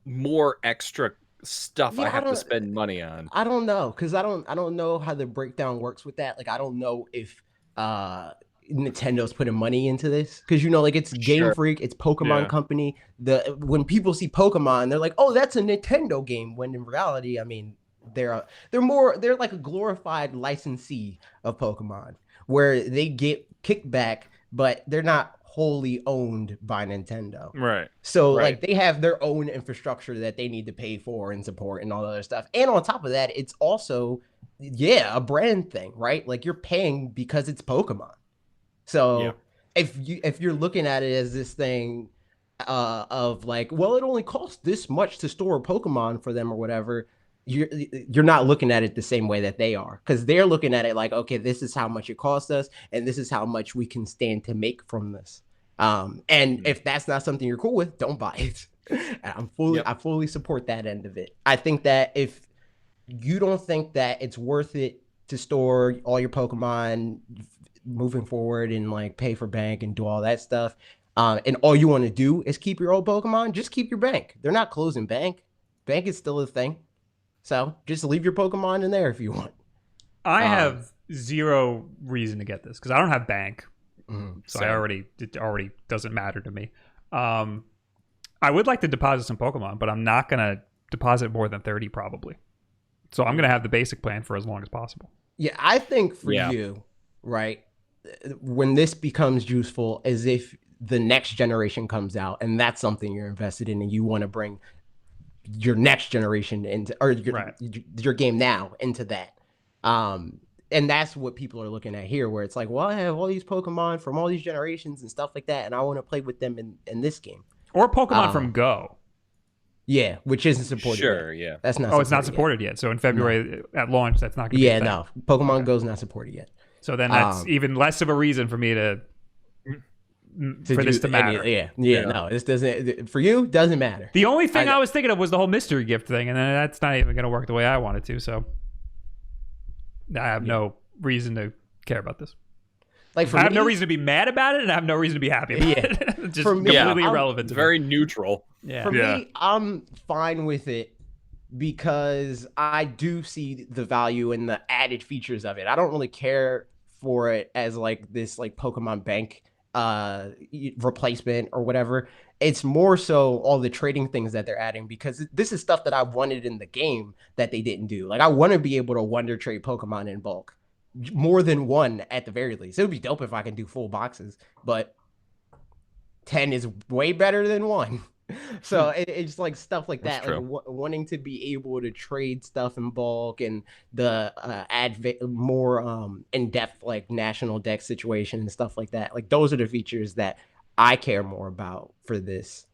more extra stuff I Yeah, I have to don't- spend money on. I don't know, because I don't know how the breakdown works with that. Like I don't know if Nintendo's putting money into this, because like it's Game Sure. Freak, it's Pokemon Yeah. Company. When people see Pokemon, they're like, oh, that's a Nintendo game, when in reality, I mean, they're like a glorified licensee of Pokemon, where they get kickback, but they're not wholly owned by Nintendo. Right. So Right. like they have their own infrastructure that they need to pay for and support and all that other stuff. And on top of that, it's also a brand thing, right? Like you're paying because it's Pokemon. So Yeah. if you're looking at it as this thing of like, well, it only costs this much to store Pokemon for them or whatever, you're not looking at it the same way that they are, because they're looking at it like, okay, this is how much it costs us, and this is how much we can stand to make from this. And if that's not something you're cool with, don't buy it. I fully support that end of it. I think that if you don't think that it's worth it to store all your Pokemon moving forward and like pay for bank and do all that stuff, and all you want to do is keep your old Pokemon, just keep your bank. They're not closing bank. Bank is still a thing. So just leave your Pokemon in there if you want. I have zero reason to get this because I don't have bank, so Same. it already doesn't matter to me. I would like to deposit some Pokemon, but I'm not gonna deposit more than 30 probably. So I'm gonna have the basic plan for as long as possible. Yeah, I think for Yeah. you, right, when this becomes useful is if the next generation comes out and that's something you're invested in and you want to bring your next generation into, or your game now into that. And that's what people are looking at here, where it's like, well, I have all these Pokemon from all these generations and stuff like that, and I want to play with them in this game. Or Pokemon from Go. Yeah, which isn't supported. Sure, yet. yeah. That's not. Oh, it's not yet. supported yet. So in February at launch, that's not going to be Yeah, a thing. no. Pokemon Go's not supported yet. So then that's even less of a reason for me to for this to matter. No, this doesn't, for you, doesn't matter. The only thing I was thinking of was the whole mystery gift thing, and then that's not even going to work the way I want it to. So I have no reason to care about this. Like for I have no me- reason to be mad about it, and I have no reason to be happy about Yeah. it. Just For me, completely I'm irrelevant to me. Very neutral. Yeah. For me, I'm fine with it because I do see the value in the added features of it. I don't really care for it as like this like Pokemon Bank replacement or whatever. It's more so all the trading things that they're adding because this is stuff that I wanted in the game that they didn't do. Like I want to be able to wonder trade Pokemon in bulk. More than one at the very least. It would be dope if I can do full boxes, but 10 is way better than 1. So it's like stuff like That's that, like true. wanting to be able to trade stuff in bulk and the more in-depth like national deck situation and stuff like that. Like those are the features that I care more about for this.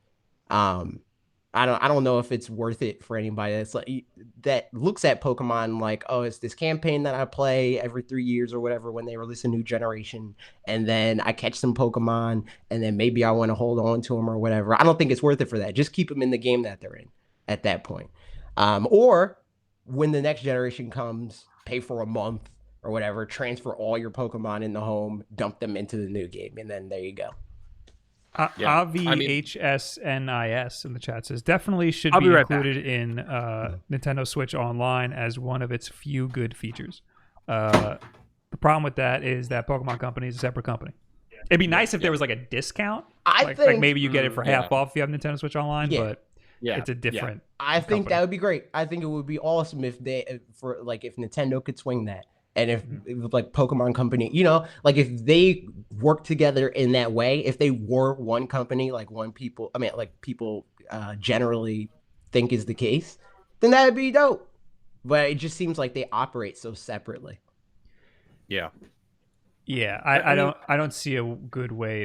I don't know if it's worth it for anybody that's like that looks at Pokemon like, oh, it's this campaign that I play every 3 years or whatever when they release a new generation, and then I catch some Pokemon, and then maybe I want to hold on to them or whatever. I don't think it's worth it for that. Just keep them in the game that they're in at that point. Or when the next generation comes, pay for a month or whatever, transfer all your Pokemon in the home, dump them into the new game, and then there you go. Yeah. AVHSNIS in the chat says definitely should I'll be be right back. included in Nintendo Switch Online as one of its few good features. The problem with that is that Pokemon Company is a separate company. It'd be nice if there was like a discount. I Like think maybe you get it for half yeah. off if you have Nintendo Switch Online, Yeah. but Yeah. it's a different. I think company. that would be great. I think it would be awesome if if Nintendo could swing that. And if like Pokemon Company, like if they work together in that way, if they were one company, like people generally think is the case, then that'd be dope. But it just seems like they operate so separately. Yeah. Yeah, I don't see a good way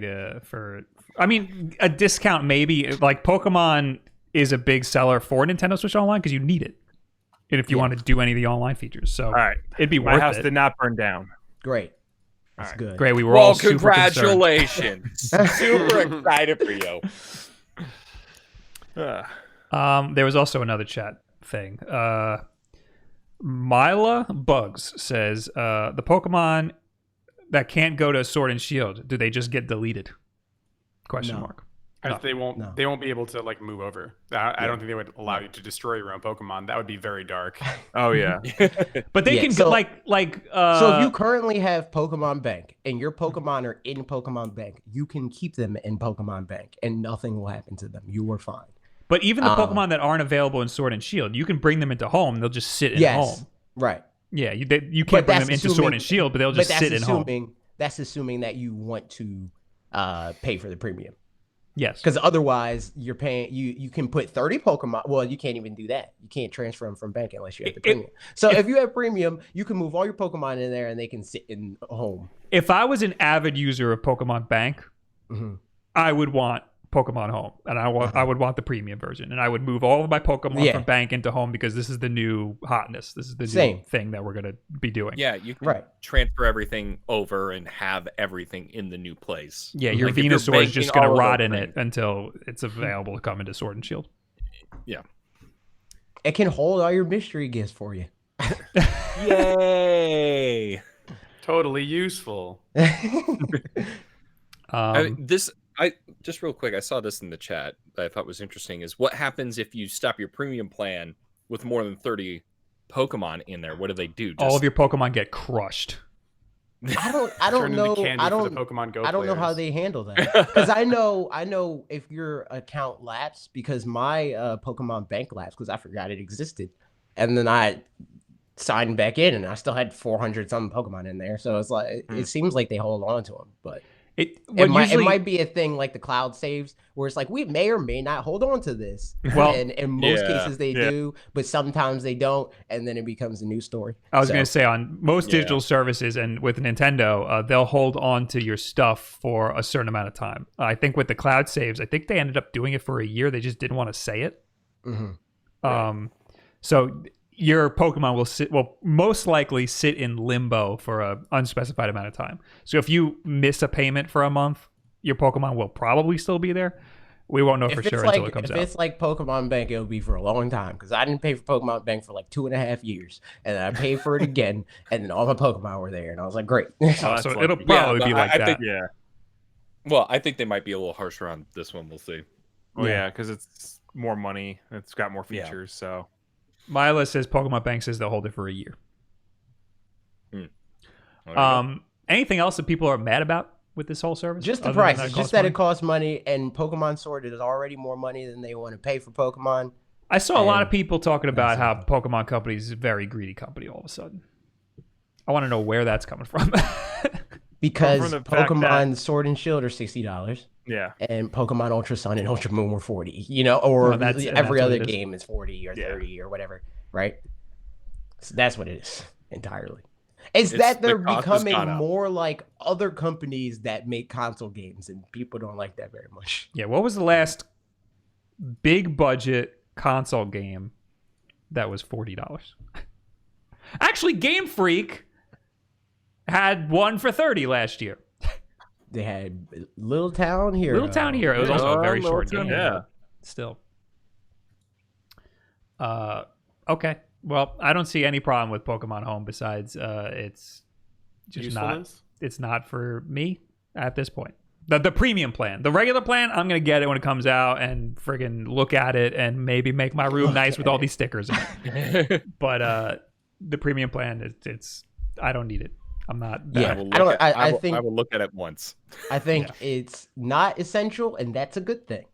I mean, a discount maybe. Like Pokemon is a big seller for Nintendo Switch Online because you need it, and if you want to do any of the online features, so All right. it'd be My worth house it. did not burn down. Great. That's All right. good. Great, we were Well, all super concerned. congratulations. Super excited for you. There was also another chat thing. Mila Bugs says the Pokemon that can't go to Sword and Shield, do they just get deleted? Question No. mark. They won't. No. They won't be able to like move over. I don't think they would allow you to destroy your own Pokemon. That would be very dark. Oh yeah. But they Yeah, can so- go like. So if you currently have Pokemon Bank and your Pokemon are in Pokemon Bank, you can keep them in Pokemon Bank and nothing will happen to them. You are fine. But even the Pokemon that aren't available in Sword and Shield, you can bring them into home. They'll just sit in home. Right. Yeah, you can't But bring that's them into Sword assuming- and Shield, but they'll But just that's sit in home. That's assuming that you want to pay for the premium. Yes. Because otherwise, you're paying. You can put 30 Pokemon. Well, you can't even do that. You can't transfer them from bank unless you have the premium. So if you have premium, you can move all your Pokemon in there, and they can sit in home. If I was an avid user of Pokemon Bank, I would want Pokemon Home, and I would want the premium version, and I would move all of my Pokemon from Bank into Home because this is the new hotness. This is the new thing that we're gonna be doing. Yeah, you can transfer everything over and have everything in the new place. Yeah, your Like, if you're Venusaur is just banking gonna all of rot those in it things. until it's available to come into Sword and Shield. Yeah. It can hold all your mystery gifts for you. Yay! Totally useful. I just real quick, I saw this in the chat that I thought was interesting. Is what happens if you stop your premium plan with more than 30 Pokemon in there? What do they do? All of your Pokemon get crushed. I don't Turn know. into candy I for the don't. Pokemon Go I don't know how players. they handle that because I know if your account lapsed because my Pokemon Bank lapsed because I forgot it existed, and then I signed back in and I still had 400 something Pokemon in there. So it's like it seems like they hold on to them, but it might be a thing like the cloud saves where it's like we may or may not hold on to this. Well, and in most cases they do, but sometimes they don't, and then it becomes a new story. I was going to say on most digital services and with Nintendo, they'll hold on to your stuff for a certain amount of time. I think with the cloud saves, I think they ended up doing it for a year. They just didn't want to say it. So your Pokemon will most likely sit in limbo for a unspecified amount of time. So if you miss a payment for a month, your Pokemon will probably still be there. We won't know If for it's sure like until it comes if out. it's like Pokemon Bank, it'll be for a long time because I didn't pay for Pokemon Bank for like 2.5 years, and then I paid for it again, and then all my Pokemon were there, and I was like, great. Oh, that's so lucky. it'll probably but be like I that. think- Yeah. Well, I think they might be a little harsher on this one. We'll see. Oh Yeah. yeah, because it's more money. It's got more Yeah. features. So Mila says Pokemon Bank says they'll hold it for a year. Okay. Anything else that people are mad about with this whole service? Just the other than price. that It's costs just that money? it costs money, and Pokemon Sword is already more money than they want to pay for Pokemon. I saw a lot of and people talking about how that's Pokemon Company is a very greedy company all of a sudden. I want to know where that's coming from. Because from the fact Pokemon Sword and Shield are $60, yeah, and Pokemon Ultra Sun and Ultra Moon were 40. You know, or Well, that's every what other it is. game is 40 or Yeah. 30 or whatever, right? So that's what it is entirely. It's It's- that they're the cost has becoming gone up. more like other companies that make console games, and people don't like that very much. Yeah, what was the last big budget console game that was $40? Actually, Game Freak had one for 30 last year. They had Little Town Hero. Little Town Hero. It was also a very Little short Town game. Hero. but Still. Okay. Well, I don't see any problem with Pokemon Home besides it's just not Usefulness? it's not for me at this point. The premium plan. The regular plan, I'm going to get it when it comes out and friggin' look at it and maybe make my room nice with all these stickers in it. But the premium plan, it's I don't need it. I'm not. Yeah. I will I don't- look at- I will- think- I will look at it once. I think it's not essential, and that's a good thing.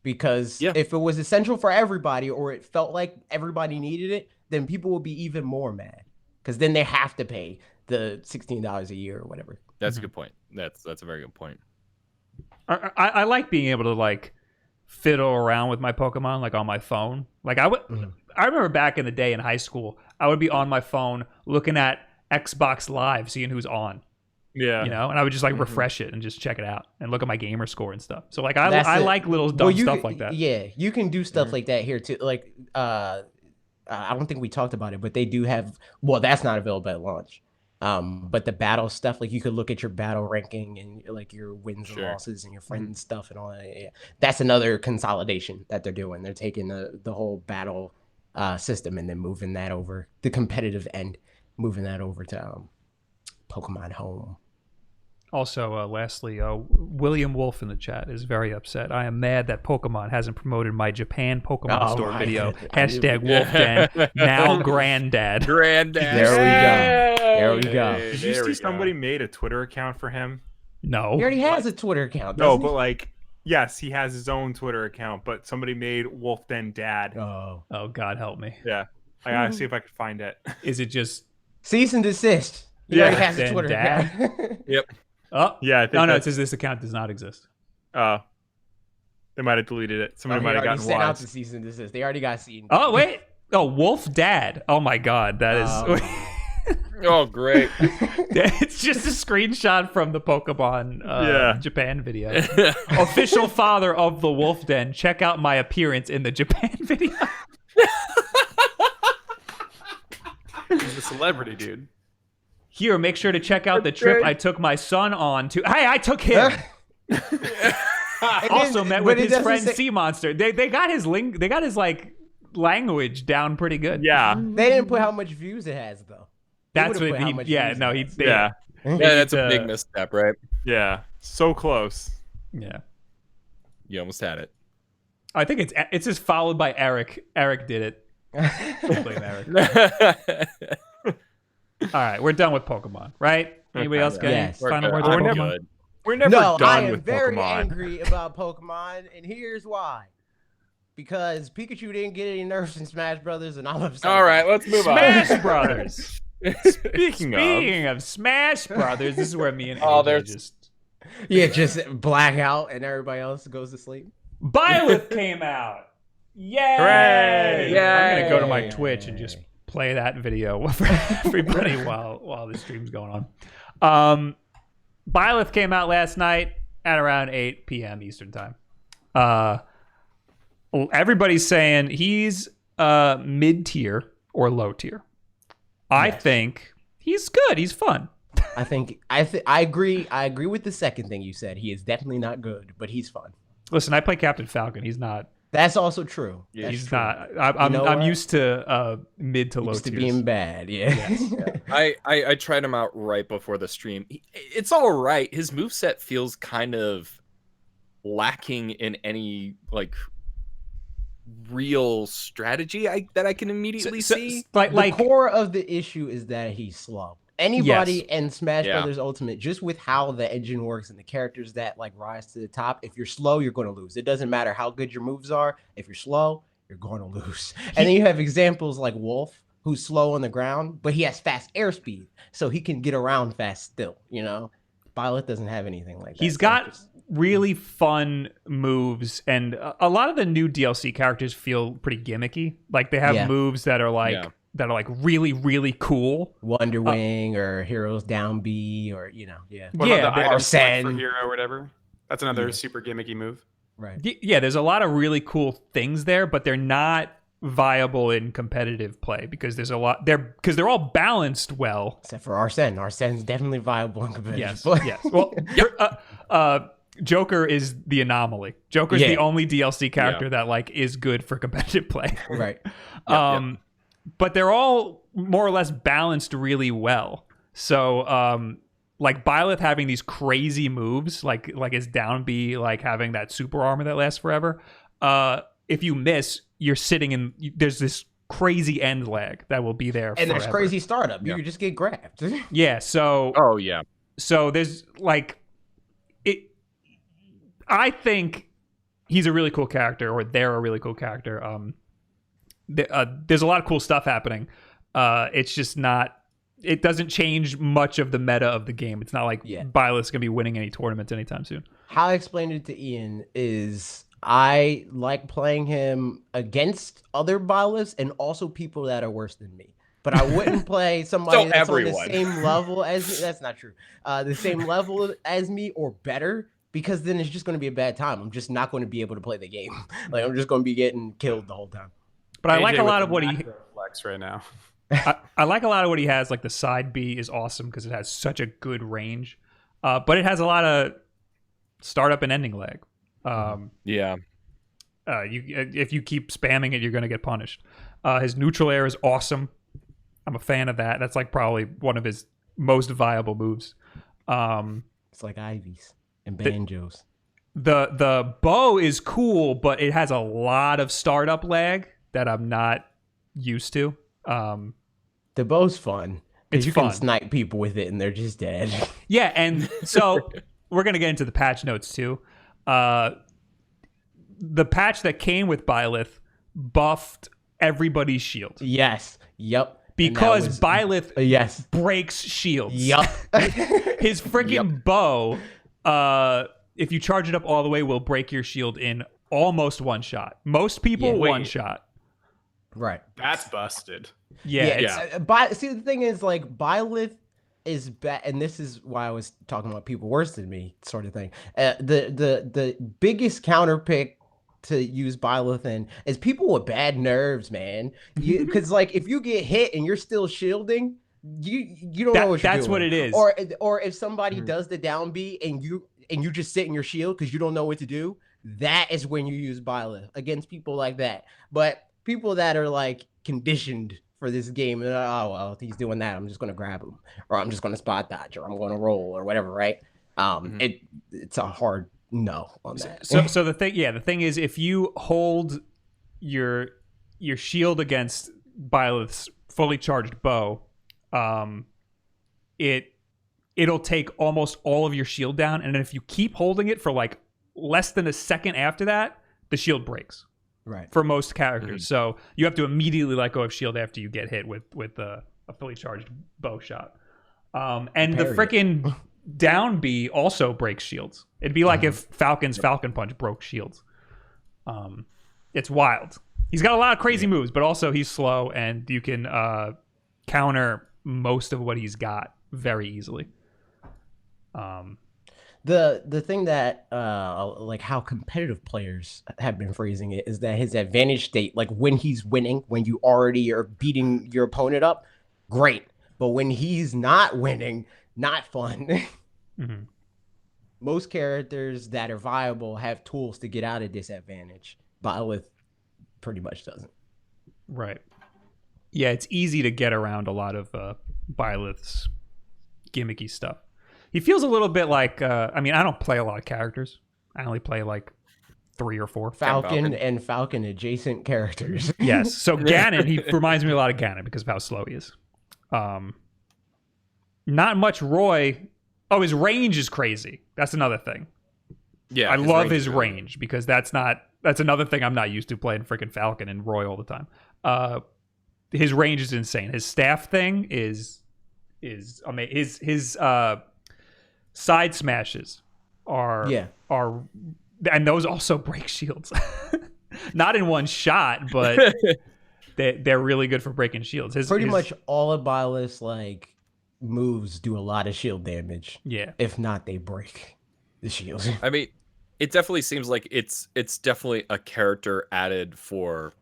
Because Yeah. if it was essential for everybody, or it felt like everybody needed it, then people will be even more mad. Because then they have to pay the $16 a year or whatever. That's a good point. That's a very good point. I like being able to like fiddle around with my Pokemon like on my phone. Like I remember back in the day in high school, I would be on my phone looking at Xbox Live, seeing who's on. yeah. You know, and I would just like refresh it and just check it out and look at my gamer score and stuff. So like I That's it. like little dumb stuff like that. Yeah, you can do stuff like that here too. Like, I don't think we talked about it, but they do have. Well, that's not available at launch. But the battle stuff, like you could look at your battle ranking and like your wins and Sure. losses and your friends stuff and all that. Yeah. That's another consolidation that they're doing. They're taking the whole battle system and then moving that over the competitive end, moving that over to Pokemon Home. Also, lastly, William Wolf in the chat is very upset. I am mad that Pokemon hasn't promoted my Japan Pokemon Oh store my video. goodness. Hashtag Wulff Den, now granddad. Granddad. There we go. Hey, Did you there see we go. somebody made a Twitter account for him? No. He already has a Twitter account. No, doesn't but he? like, yes, he has his own Twitter account, but somebody made Wulff Den Dad. Oh, Oh, God help me. Yeah, I gotta see if I can find it. Is it just... cease and desist. He Yeah. already has a Then Twitter dad. account. Yep. Oh, Yeah, I think no, it that's- says this account does not exist. They might have deleted it. Somebody He might have already gotten sent out wise. the cease and desist. They already got seen. Oh, wait. Oh, Wolf Dad. Oh, my God. That is... Oh, great. It's just a screenshot from the Pokemon Yeah. Japan video. Official father of the Wulff Den. Check out my appearance in the Japan video. He's a celebrity, dude. Here, make sure to check out the trip I took my son on to. Hey, I took him. Also met with his friend Sea Monster. They got his link. They got his like language down pretty good. Yeah, They didn't put how much views it has though. They that's would've what put how he. much Yeah, views no, it he. has. They, yeah, Yeah, that's a uh, big misstep, right? yeah. So close. yeah. You almost had it. I think it's just followed by Eric. Eric did it. Blame Eric. All right, we're done with Pokemon, right? Anybody else got Yes. any final We're words good. on I'm Pokemon? good. We're never No, done I am with very Pokemon. angry about Pokemon, and here's why. Because Pikachu didn't get any nerfs in Smash Brothers, and I'm upset. All right, let's move Smash Brothers. Speaking of, Speaking of Smash Brothers, this is where me and Oh, AJ there's- just. Yeah, just black out, and everybody else goes to sleep. Byleth came out. Yay! Hooray! I'm gonna go to my Yay! Twitch and just play that video for everybody while the stream's going on. Byleth came out last night at around 8 p.m. Eastern time. Everybody's saying he's mid tier or low tier. I Yes. think he's good. He's fun. I agree with the second thing you said. He is definitely not good, but he's fun. Listen, I play Captain Falcon. He's not. That's also true. Yeah, That's He's true. not. I'm know I'm what? used to mid to low Used to tiers. being bad. Yeah. I tried him out right before the stream. It's all right. His moveset feels kind of lacking in any like real strategy that I can immediately see. The core of the issue is that he's slow. Anybody Yes. in Smash Yeah. Brothers Ultimate, just with how the engine works and the characters that like rise to the top, if you're slow, you're going to lose. It doesn't matter how good your moves are. If you're slow, you're going to lose. And then you have examples like Wulff, who's slow on the ground, but he has fast airspeed, so he can get around fast still. You know, Byleth doesn't have anything like that. He's so got just- really fun moves, and a lot of the new DLC characters feel pretty gimmicky. Like they have Yeah. moves that are like really really cool. Wonder Wing or Heroes Down B or Yeah, What about the they- item select for Arsene. hero or whatever? That's another super gimmicky move. right. Yeah, there's a lot of really cool things there, but they're not viable in competitive play because there's a lot they're all balanced well. Except for Arsene. Arsene's definitely viable in competitive Yes, play. yes. Well, Joker is the anomaly. Joker's the only DLC character that like is good for competitive play. Right. But they're all more or less balanced really well. So like Byleth having these crazy moves, like his down B, like having that super armor that lasts forever. If you miss, you're sitting in. There's this crazy end lag that will be there. And there's forever. crazy startup. You could just get grabbed. Yeah. So. Oh yeah. So there's like it. I think he's a really cool character, or they're a really cool character. There's a lot of cool stuff happening. It's just not. It doesn't change much of the meta of the game. It's not like Byleth's gonna be winning any tournaments anytime soon. How I explained it to Ian is I like playing him against other Byleths and also people that are worse than me. But I wouldn't play somebody that's on the same level as me. That's not true. The same level as me or better, because then it's just going to be a bad time. I'm just not going to be able to play the game. Like I'm just going to be getting killed the whole time. But I AJ like a lot with of what he macro flex right now. I like a lot of what he has. Like the side B is awesome because it has such a good range, but it has a lot of startup and ending lag. If you keep spamming it, you're going to get punished. His neutral air is awesome. I'm a fan of that. That's like probably one of his most viable moves. It's like Ivies and Banjos. The bow is cool, but it has a lot of startup lag that I'm not used to. The bow's fun. It's You fun. can snipe people with it and they're just dead. Yeah, and so we're going to get into the patch notes too. The patch that came with Byleth buffed everybody's shield. Yes. Yep. Because Byleth yes. breaks shields. Yup. His freaking bow, if you charge it up all the way, will break your shield in almost one shot. Most people, one shot. Right. That's busted. Yeah. See, the thing is, like, Byleth is bad, and this is why I was talking about people worse than me, sort of thing. The biggest counter pick to use Byleth in is people with bad nerves, man. Because like if you get hit and you're still shielding, you don't know what you're doing. That's what it is. Or if somebody does the down B and you just sit in your shield because you don't know what to do, that is when you use Byleth against people like that. But people that are like conditioned for this game, oh well, if he's doing that, I'm just gonna grab him, or I'm just gonna spot dodge, or I'm gonna roll, or whatever, right? It's a hard no on that. So the thing is, if you hold your shield against Byleth's fully charged bow, it'll take almost all of your shield down, and then if you keep holding it for like less than a second after that, the shield breaks. Right. For most characters, so you have to immediately let go of shield after you get hit with a fully charged bow shot. And the freaking down B also breaks shields. It'd be like if Falcon's Falcon Punch broke shields. It's wild. He's got a lot of crazy moves, but also he's slow, and you can counter most of what he's got very easily. The thing that like how competitive players have been phrasing it is that his advantage state, like when he's winning, when you already are beating your opponent up, great. But when he's not winning, not fun. most characters that are viable have tools to get out of disadvantage. Byleth pretty much doesn't. Right. Yeah, it's easy to get around a lot of Byleth's gimmicky stuff. He feels a little bit like, I mean, I don't play a lot of characters. I only play like 3 or 4. Falcon and Falcon adjacent characters. Yes. So Ganon, he reminds me a lot of Ganon because of how slow he is. Not much Roy. Oh, his range is crazy. That's another thing. Yeah, I love his range because that's another thing I'm not used to playing freaking Falcon and Roy all the time. His range is insane. His staff thing is amazing. His side smashes are and those also break shields. Not in one shot, but they're really good for breaking shields. Pretty much all of Byleth's like moves do a lot of shield damage. Yeah. If not, they break the shields. I mean, it definitely seems like it's definitely a character added for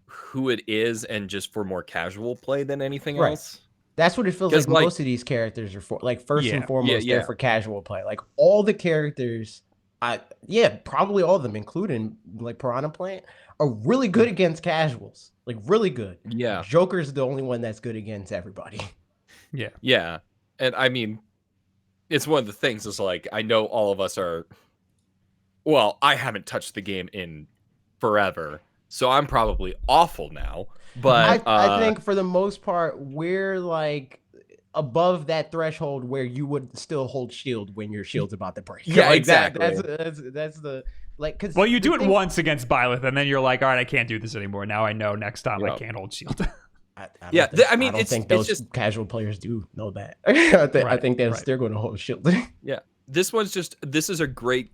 who it is and just for more casual play than anything else. That's what it feels like most of these characters are for. Like, first and foremost, they're for casual play. Like, all the characters, probably all of them, including, like, Piranha Plant, are really good against casuals. Like, really good. Yeah. Joker's the only one that's good against everybody. Yeah. Yeah. And, I mean, it's one of the things is, like, I know all of us are... Well, I haven't touched the game in forever, so I'm probably awful now. But I think for the most part, we're like above that threshold where you would still hold shield when your shield's about to break. Yeah, like exactly. That's the like. Cause well, you do it once against Byleth, and then you're like, all right, I can't do this anymore. Now I know next time I can't hold shield. I don't think those just casual players do know that. I think they're going to hold shield. Yeah, this is a great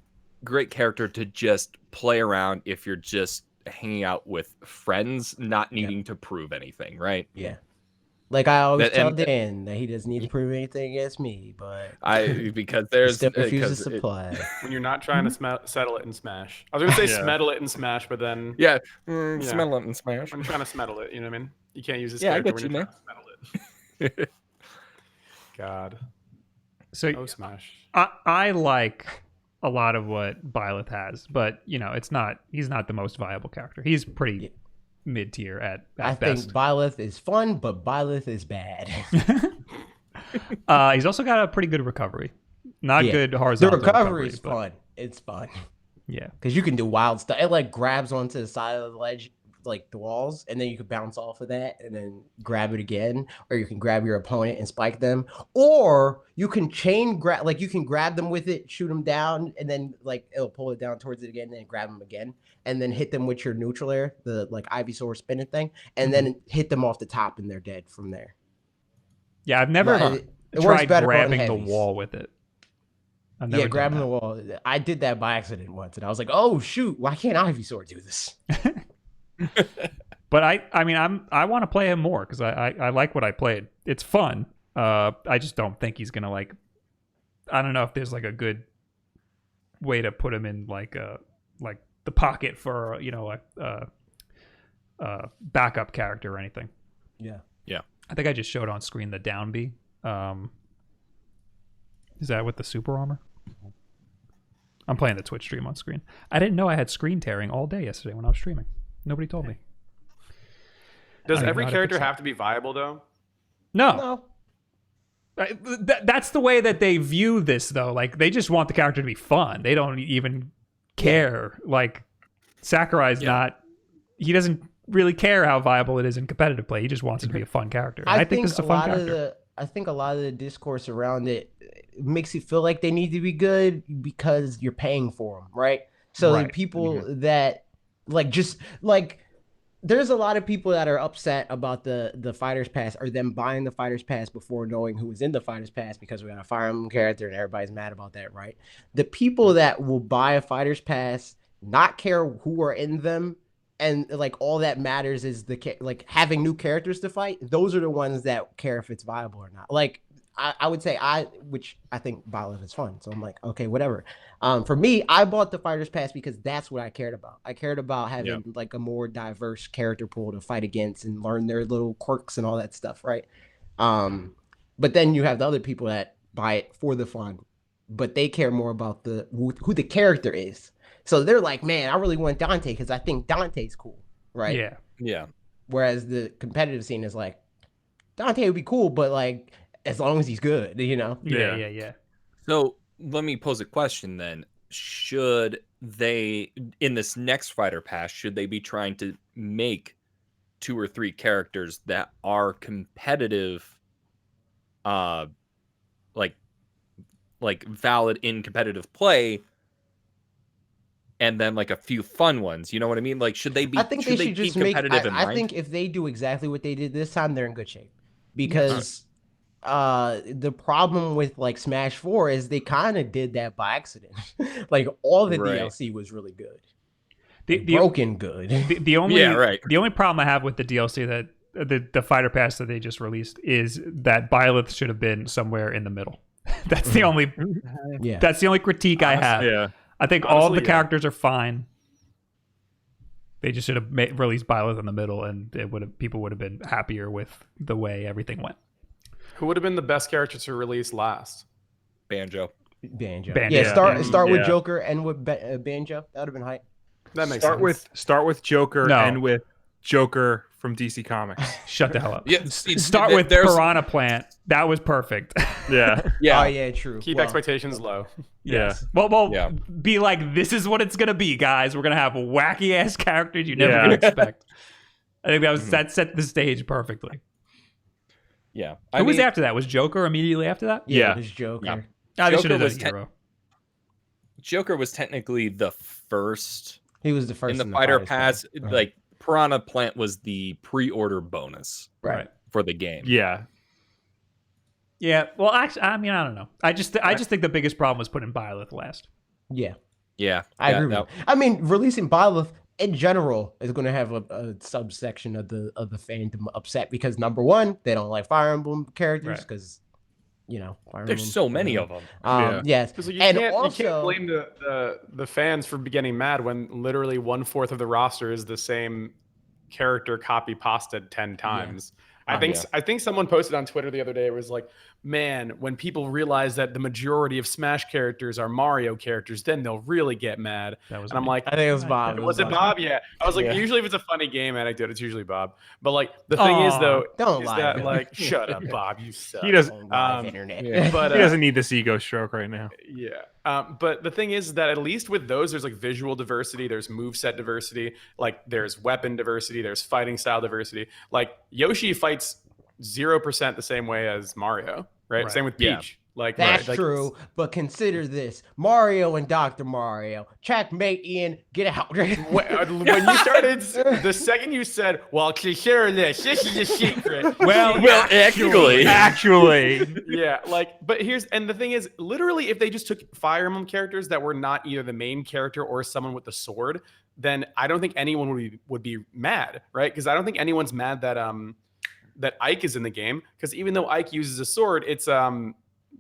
character to just play around if you're just hanging out with friends, not needing to prove anything, right? Yeah. Like I always tell Dan that he doesn't need to prove anything against me, but because there's still refuses to play. When you're not trying to settle it in Smash. I was gonna say smeddle it in Smash, but then smeddle it in Smash. When you're trying to smeddle it, you know what I mean? You can't use this I character get when you, you're trying to smeddle it. God. So Smash. I like a lot of what Byleth has, but he's not the most viable character. He's pretty mid-tier at best. I think Byleth is fun, but Byleth is bad. He's also got a pretty good recovery. Not good horizontal recovery. The recovery is fun. It's fun. Yeah. Because you can do wild stuff. It like grabs onto the side of the ledge, like the walls, and then you can bounce off of that and then grab it again, or you can grab your opponent and spike them, or you can chain grab, like you can grab them with it, shoot them down, and then like it'll pull it down towards it again, and then grab them again, and then hit them with your neutral air, the like Ivysaur spinning thing, and then hit them off the top, and they're dead from there. Yeah, I've never tried grabbing the wall with it. Grabbing the wall. I did that by accident once, and I was like, "Oh shoot, why can't Ivysaur do this?" But I want to play him more because I like what I played. It's fun. I just don't think he's gonna like. I don't know if there's like a good way to put him in like the pocket for a backup character or anything. Yeah. I think I just showed on screen the down B. Is that with the super armor? I'm playing the Twitch stream on screen. I didn't know I had screen tearing all day yesterday when I was streaming. Nobody told me. Does every character have to be viable though? No. That's the way that they view this though. Like they just want the character to be fun. They don't even care. Like Sakurai's not. He doesn't really care how viable it is in competitive play. He just wants it to be a fun character. I think this is a fun character. I think a lot of the discourse around it makes you feel like they need to be good because you're paying for them, right? So like people that like just like there's a lot of people that are upset about the Fighters Pass or them buying the Fighters Pass before knowing who was in the Fighters Pass because we got a Fire Emblem character and everybody's mad about that, right? The people that will buy a Fighters Pass, not care who are in them, and like all that matters is like having new characters to fight. Those are the ones that care if it's viable or not. Like I would say which I think Byleth is fun. So I'm like, okay, whatever. For me, I bought the Fighters Pass because that's what I cared about. I cared about having like a more diverse character pool to fight against and learn their little quirks and all that stuff, right? But then you have the other people that buy it for the fun, but they care more about who the character is. So they're like, man, I really want Dante because I think Dante's cool, right? Yeah. Yeah. Whereas the competitive scene is like, Dante would be cool, but like as long as he's good, you know. Yeah. So let me pose a question then. Should they, in this next fighter pass, should they be trying to make 2 or 3 characters that are competitive, like valid in competitive play, and then like a few fun ones? You know what I mean? Like, should they be? I think they should just keep make. competitive in I mind? think if they do exactly what they did this time, they're in good shape. Because the problem with like Smash 4 is they kind of did that by accident. Like all the Right. DLC was really good. The Broken good. the only Yeah, right. the only problem I have with the DLC that the fighter pass that they just released is that Byleth should have been somewhere in the middle. That's the only Yeah. that's the only critique I have. Yeah. I think all Honestly, the characters are fine. They just should have released Byleth in the middle, and people would have been happier with the way everything went. Who would have been the best character to release last? Banjo. Banjo. Banjo. Yeah, start with Yeah. Joker and with Banjo. That would have been hype. That makes Start sense. with Joker No. and with Joker from DC Comics. Shut the hell up. Yeah, Start with there's- Piranha Plant. That was perfect. Yeah. Yeah. Oh yeah, true. Keep Well, expectations low. Yeah. Well, Yeah. be like, this is what it's gonna be, guys. We're gonna have wacky ass characters you never Yeah. gonna expect. I think that set the stage perfectly. Yeah. Who was after that? Was Joker immediately after that? Yeah, Yeah. it was Joker. Yeah. They Joker should have done was a hero. Joker was technically the first He was the first in the fighter fighter pass. Right. Like Piranha Plant was the pre-order bonus Right. for the game. Yeah. Yeah. Well, actually, I mean, I don't know. I just think the biggest problem was putting Byleth last. Yeah, Yeah. I agree with you. I mean, releasing Byleth in general is going to have a subsection of the fandom upset because number one, they don't like Fire Emblem characters Right. because Fire There's Emblem, so many of them. Yes, Because you and can't also blame the fans for getting mad when literally 1/4 of the roster is the same character copy pasted 10 times. I think someone posted on Twitter the other day. It was like, man, when people realize that the majority of Smash characters are Mario characters, then they'll really get mad. That was And I'm me. like, I think it was Bob. was it Bob? Yeah. I was like, Yeah. usually if it's a funny game anecdote, it's usually Bob. But like the thing is though, Don't is lie, that Bill. like, shut up, Bob, you suck. He does. Internet. yeah. But He doesn't need this ego stroke right now. yeah. But the thing is that at least with those, there's like visual diversity, there's moveset diversity, like there's weapon diversity, there's fighting style diversity. Like Yoshi fights 0% the same way as Mario, right? Right. Same with Yeah. Peach. Like That's like, true, but consider this: Mario and Dr. Mario. Checkmate, Ian. Get out. When you started, the second you said, "Well, consider this is a secret." Well, actually. Yeah, like, but and the thing is, literally, if they just took Fire Emblem characters that were not either the main character or someone with the sword, then I don't think anyone would be mad, right? Because I don't think anyone's mad that that Ike is in the game, because even though Ike uses a sword, it's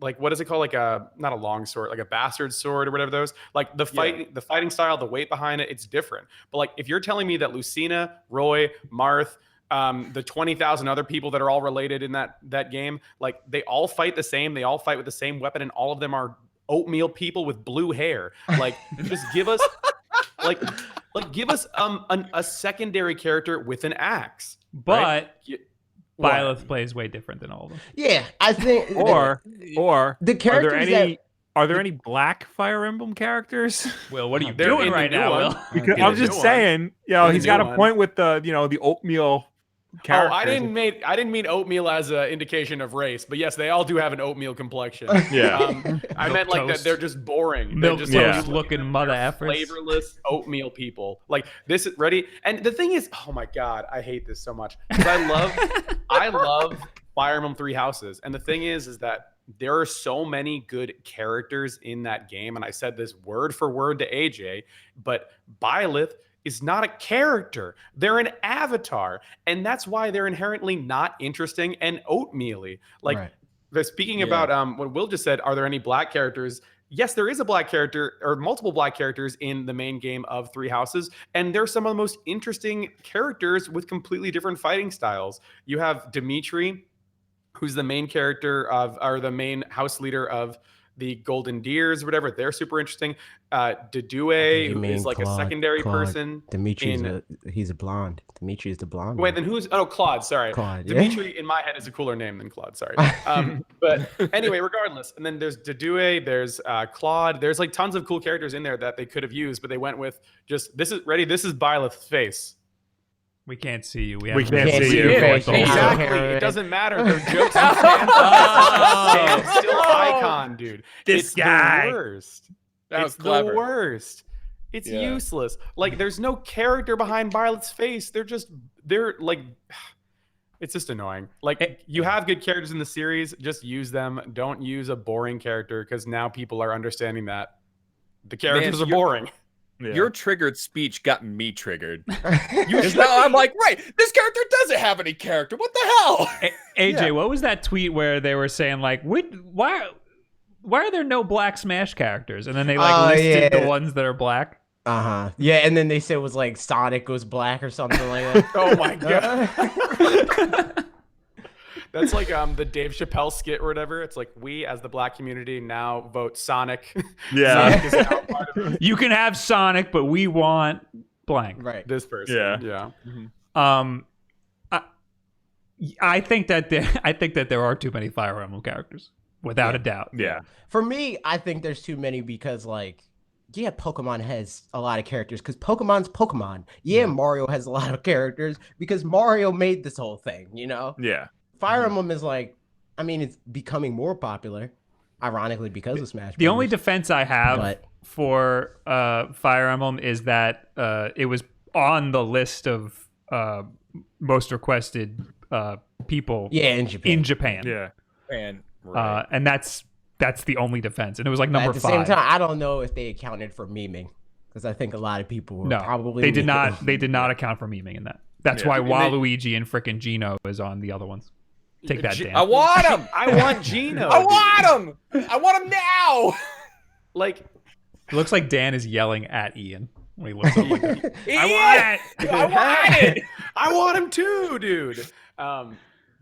like, what is it called? Like not a long sword, like a bastard sword or whatever those. Like the fighting style, the weight behind it, it's different. But like, if you're telling me that Lucina, Roy, Marth, the 20,000 other people that are all related in that game, like they all fight the same, they all fight with the same weapon, and all of them are oatmeal people with blue hair. Like, just give us like give us a secondary character with an axe. But right? Byleth plays way different than all of them. Yeah, I think. Or the characters are there any black Fire Emblem characters? Will, what are you They're doing in the right new now, one. Will? Because Yeah, I'm the just new saying, The he's got new a one. point with the oatmeal characters. Oh, I didn't mean oatmeal as an indication of race, but yes, they all do have an oatmeal complexion. Yeah. I meant like that toast. they're just boring. Milk they're just toast Yeah. looking mother effers. flavorless oatmeal people. Like, this is ready. And the thing is, oh my god, I hate this so much because I love Fire Emblem Three Houses. And the thing is that there are so many good characters in that game. And I said this word for word to AJ, but Byleth is not a character. They're an avatar. And that's why they're inherently not interesting and oatmeal-y. Like, Right. speaking about what Will just said, are there any black characters? Yes, there is a black character or multiple black characters in the main game of Three Houses. And they're some of the most interesting characters with completely different fighting styles. You have Dimitri, who's the main character or the main house leader of The Golden Deers, whatever, they're super interesting. Dedue, who is like a secondary person. Dimitri, he's a blonde. Dimitri is the blonde. Wait, then who's? Oh, Claude. Sorry, Claude. Dimitri in my head is a cooler name than Claude. Sorry. But anyway, regardless. And then there's Dedue, there's Claude. There's like tons of cool characters in there that they could have used, but they went with just this is Byleth's face. We can't see you. We can't see your you. face. Exactly. It doesn't matter. Their jokes and Stan's still icon, dude. This guy. The worst. That It's was clever. the worst. It's Yeah. useless. Like, there's no character behind Byleth's face. They're like, it's just annoying. Like, you have good characters in the series, just use them. Don't use a boring character, because now people are understanding that the characters are boring. Yeah. Your triggered speech got me triggered. Because now I'm like, right, this character doesn't have any character. What the hell? AJ, what was that tweet where they were saying like, why are there no black Smash characters? And then they like listed the ones that are black. Yeah, and then they said it was like Sonic was black or something like that. Oh my god. That's like the Dave Chappelle skit or whatever. It's like, we as the black community now vote Sonic. Yeah. Sonic is now part of it. You can have Sonic, but we want blank. Right. This person. Yeah. I think that there are too many Fire Emblem characters, without a doubt. Yeah. For me, I think there's too many because, like, yeah, Pokemon has a lot of characters because Pokemon's Pokemon. Yeah, Mario has a lot of characters because Mario made this whole thing, you know? Yeah. Fire Emblem is like, I mean, it's becoming more popular, ironically, because of Smash Bros. The only defense I have But- for Fire Emblem is that it was on the list of most requested people in Japan. in Japan. Yeah. Man, right. And that's the only defense. And it was like number At the 5. same time, I don't know if they accounted for memeing because I think a lot of people were probably they did not. They did not account for memeing in that. That's why Waluigi and frickin' Gino is on the other ones. Take that, Dan. I want him. I want Gino. I want him. I want him now. Like, It looks like Dan is yelling at Ian when he looks up like that. I want it. I want it. I want him too, dude.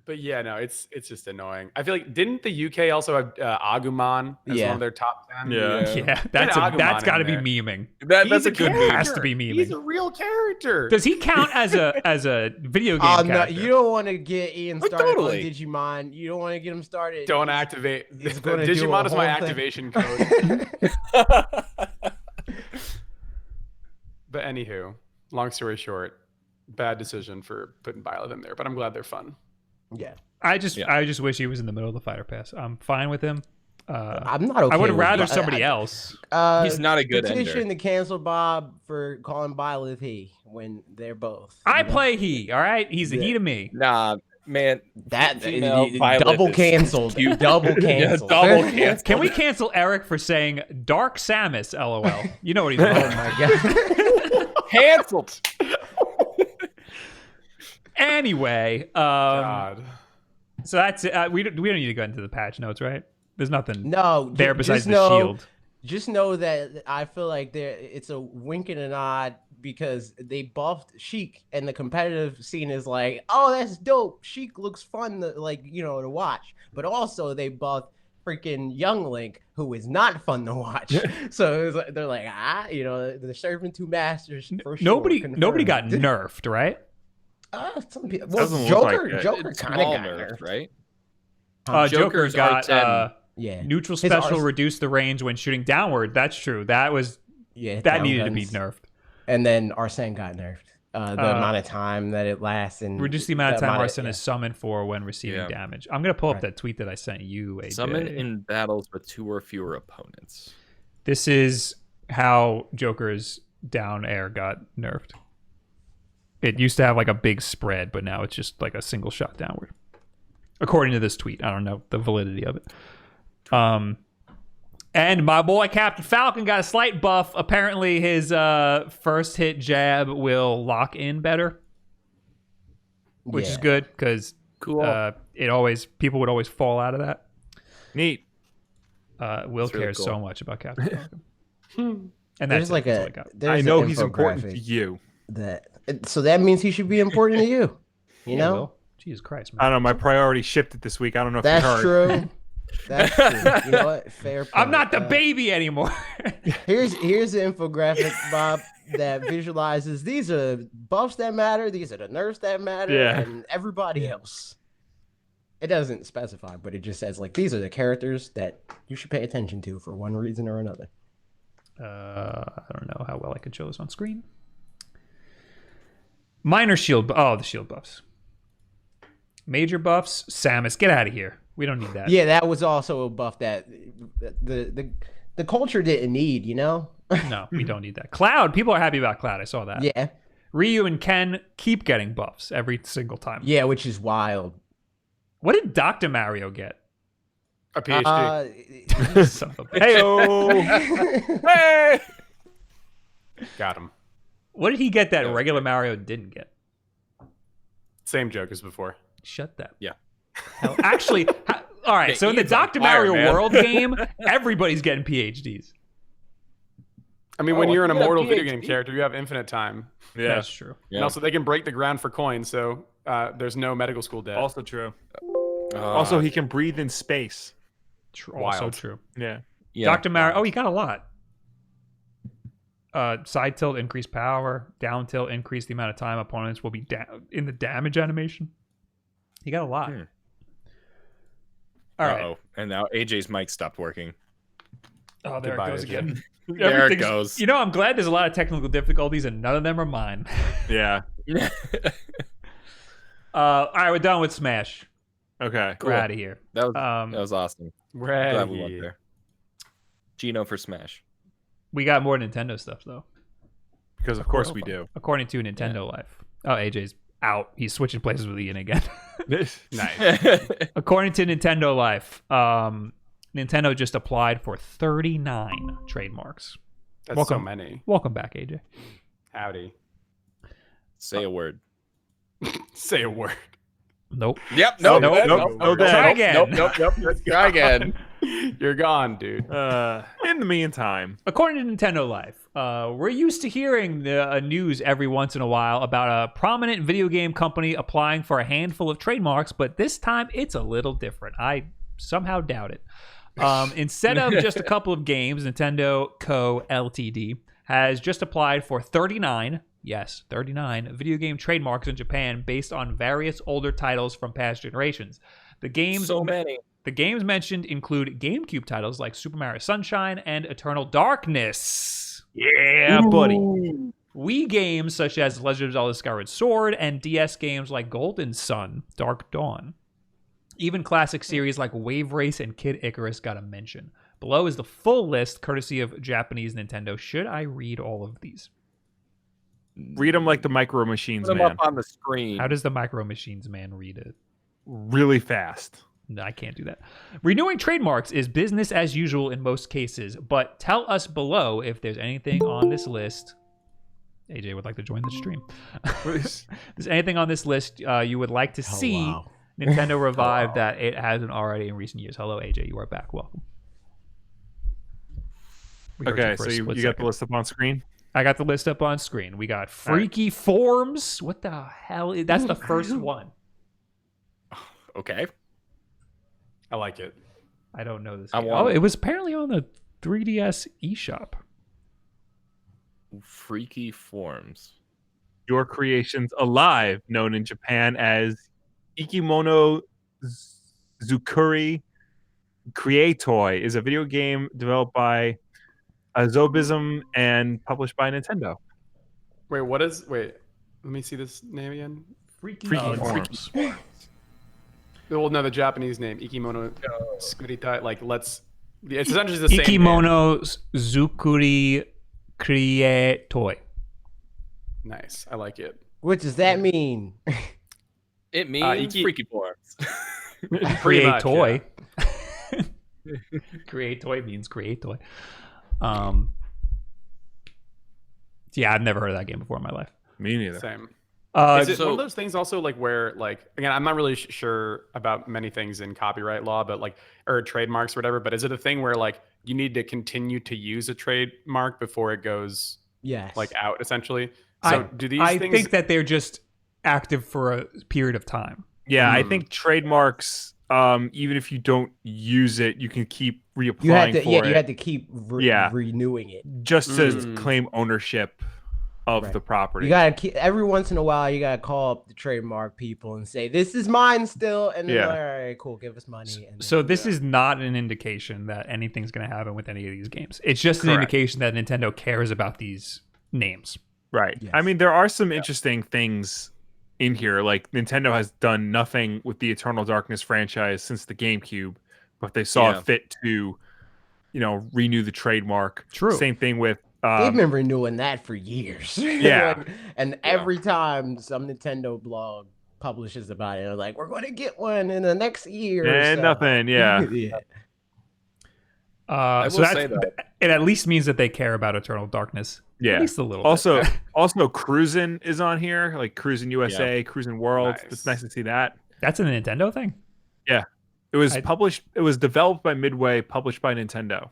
But yeah, no, it's just annoying. I feel like, didn't the UK also have Agumon as one of their top 10? Yeah. Yeah, Get that's Agumon got to in be there. memeing. That's He's a good character. meme. Has to be memeing. He's a real character. Does he count as a video game Oh, no, character? you don't want to get Ian Oh, started totally. on Digimon. You don't want to get him started. Don't activate. he's gonna do a Digimon is my whole thing. activation code. But anywho, long story short, bad decision for putting Byleth in there. But I'm glad they're fun. Yeah. I just wish he was in the middle of the fighter pass. I'm fine with him. I'm not okay. I would with rather Bi- somebody else. He's not a good petition ender. to cancel Bob for calling Byleth he when they're both. I you know? play he. All right, he's a he Yeah. to me. Nah, man. That female Byleth double is canceled. cute. Double canceled. double canceled. Can we cancel Eric for saying Dark Samus? LOL. You know what he's Oh doing. my god. Canceled. Anyway, God. so that's it. We don't need to go into the patch notes, right? There's nothing No, there besides just the know, shield. Just know that I feel like it's a wink and a nod because they buffed Sheik and the competitive scene is like, oh, that's dope. Sheik looks fun to watch. But also they buffed freaking Young Link, who is not fun to watch. So it's like, they're like, they're serving two masters for sure. Nobody confirmed. got nerfed, right? Some people, Doesn't look like it. Joker It's kind of small got nerf, nerfed. right? Joker Joker's got R10. Yeah, neutral His special Rs- reduced the range when shooting downward. That's true. That down needed to be guns. nerfed. And then Arsene got nerfed. The amount of time that it lasts and Reduce the amount of time Arsene yeah. is summoned for when receiving Yeah. damage. I'm gonna pull up Right. that tweet that I sent you, AJ. Summon in battles with 2 or fewer opponents. This is how Joker's down air got nerfed. It used to have like a big spread, but now it's just like a single shot downward. According to this tweet, I don't know the validity of it. And my boy Captain Falcon got a slight buff. Apparently, his first hit jab will lock in better, which is Yeah. good because Cool. people would always fall out of that. Neat. Will That's really cares cool. so much about Captain Falcon, and There's that's all I got. there's I know an he's important to infographic you. so that means he should be important to you. You Yeah, know, Will. Jesus Christ, I man. don't know. My priority shifted this week. I don't know if that's you heard. true. That's true. You know what? Fair point. I'm not the baby anymore. Here's an infographic, Bob, that visualizes these are buffs that matter, these are the nerfs that matter, Yeah. and everybody else. It doesn't specify, but it just says like these are the characters that you should pay attention to for one reason or another. I don't know how well I could show this on screen. Minor shield. The shield buffs. Major buffs. Samus, get out of here. We don't need that. Yeah, that was also a buff that the culture didn't need, you know? No, we don't need that. Cloud. People are happy about Cloud. I saw that. Yeah. Ryu and Ken keep getting buffs every single time. Yeah, which is wild. What did Dr. Mario get? A PhD. Son of a bitch. Hey! Got him. What did he get that regular Mario didn't get? Same joke as before. Shut that. Yeah. Hell. Actually, all right. Yeah, So in the Ian's on Dr. fire, Mario man. World game, everybody's getting PhDs. I mean, when you're an you got a immortal video PhD. game character, you have infinite time. Yeah. That's true. Yeah. And also, they can break the ground for coins, so there's no medical school debt. Also true. Also, he can breathe in space. Also Wild. true. Yeah. Yeah. Dr. Mario. Oh, he got a lot. Side tilt, increase power. Down tilt, increase the amount of time opponents will be down in the damage animation. He got a lot. Hmm. All right. Uh-oh. And now AJ's mic stopped working. Oh, there Goodbye, it goes AJ. again. There it Everything's- goes. You know, I'm glad there's a lot of technical difficulties and none of them are mine. Yeah. All right, we're done with Smash. Okay. We're out of here. that was awesome. Glad we went Ready. there. Gino for Smash. We got more Nintendo stuff, though. Because of course we do. According to Nintendo Life. Oh, AJ's out. He's switching places with Ian again. Nice. According to Nintendo Life, Nintendo just applied for 39 trademarks. That's Welcome. so many. Welcome back, AJ. Howdy. Say a word. Say a word. Nope. Yep. No, Nope. nope, Nope. no, Try again. Nope. Let's try again. You're gone, dude. In the meantime, According to Nintendo Life, we're used to hearing the news every once in a while about a prominent video game company applying for a handful of trademarks, but this time it's a little different. I somehow doubt it. Instead of just a couple of games, Nintendo Co. Ltd. has just applied for 39 video game trademarks in Japan based on various older titles from past generations. The games So many. The games mentioned include GameCube titles like Super Mario Sunshine and Eternal Darkness. yeah, buddy. Wii games such as Legend of Zelda Skyward Sword and DS games like Golden Sun, Dark Dawn. Even classic series like Wave Race and Kid Icarus got a mention. Below is the full list, courtesy of Japanese Nintendo. Should I read all of these? Read them like the Micro Machines Put them man. up on the screen. How does the Micro Machines man read it? Really fast. No, I can't do that. Renewing trademarks is business as usual in most cases, but tell us below if there's anything on this list. AJ would like to join the stream. There's anything on this list you would like to see wow. Nintendo revive that it hasn't already in recent years. Hello, AJ. You are back. Welcome. We heard Okay, for so a you split got second. the list up on screen? I got the list up on screen. We got Freaky Forms. What the hell? That's the first one. Okay. I like it. I don't know this. I Game. want Oh, it. it was apparently on the 3DS eShop. Freaky Forms. Your Creations Alive, known in Japan as Ikimono Zukuri Creatoi, is a video game developed by Azobism and published by Nintendo. Wait, let me see this name again. Freaky Forms. Well, no, the Japanese name, Ikimono Skuritai. Like, it's essentially the same name. Ikimono Zukuri Creatoi. Nice. I like it. What does that mean? It means Freaky Forms. Pretty much, Creatoi. Creatoi means create toy. Yeah, I've never heard of that game before in my life. Me neither. Same. Uh, Is it so- one of those things also like where like again I'm not really sure about many things in copyright law but like or trademarks or whatever, but is it a thing where like you need to continue to use a trademark before it goes Yes. like out essentially? So do these I things think that they're just active for a period of time. Yeah, I Hmm. think trademarks even if you don't use it, you can keep reapplying for it. You had to keep renewing it. Just to claim ownership of the property. You gotta keep, every once in a while, you gotta call up the trademark people and say, "This is mine still," and they're like, "All right, cool, give us money." And so this is not an indication that anything's going to happen with any of these games. It's just an indication that Nintendo cares about these names. Right. Yes. I mean, there are some interesting things in here. Like Nintendo has done nothing with the Eternal Darkness franchise since the GameCube, but they saw it fit to, renew the trademark. True. Same thing with. They've been renewing that for years. Yeah. And every time some Nintendo blog publishes about it, they're like, "We're going to get one in the next year." And nothing. Yeah. I will say that. It at least means that they care about Eternal Darkness. Yeah. At least a little also, bit. also Cruisin' is on here, like Cruisin' USA, Cruisin' World. Nice. It's nice to see that. That's a Nintendo thing? Yeah. It was published. It was developed by Midway, published by Nintendo.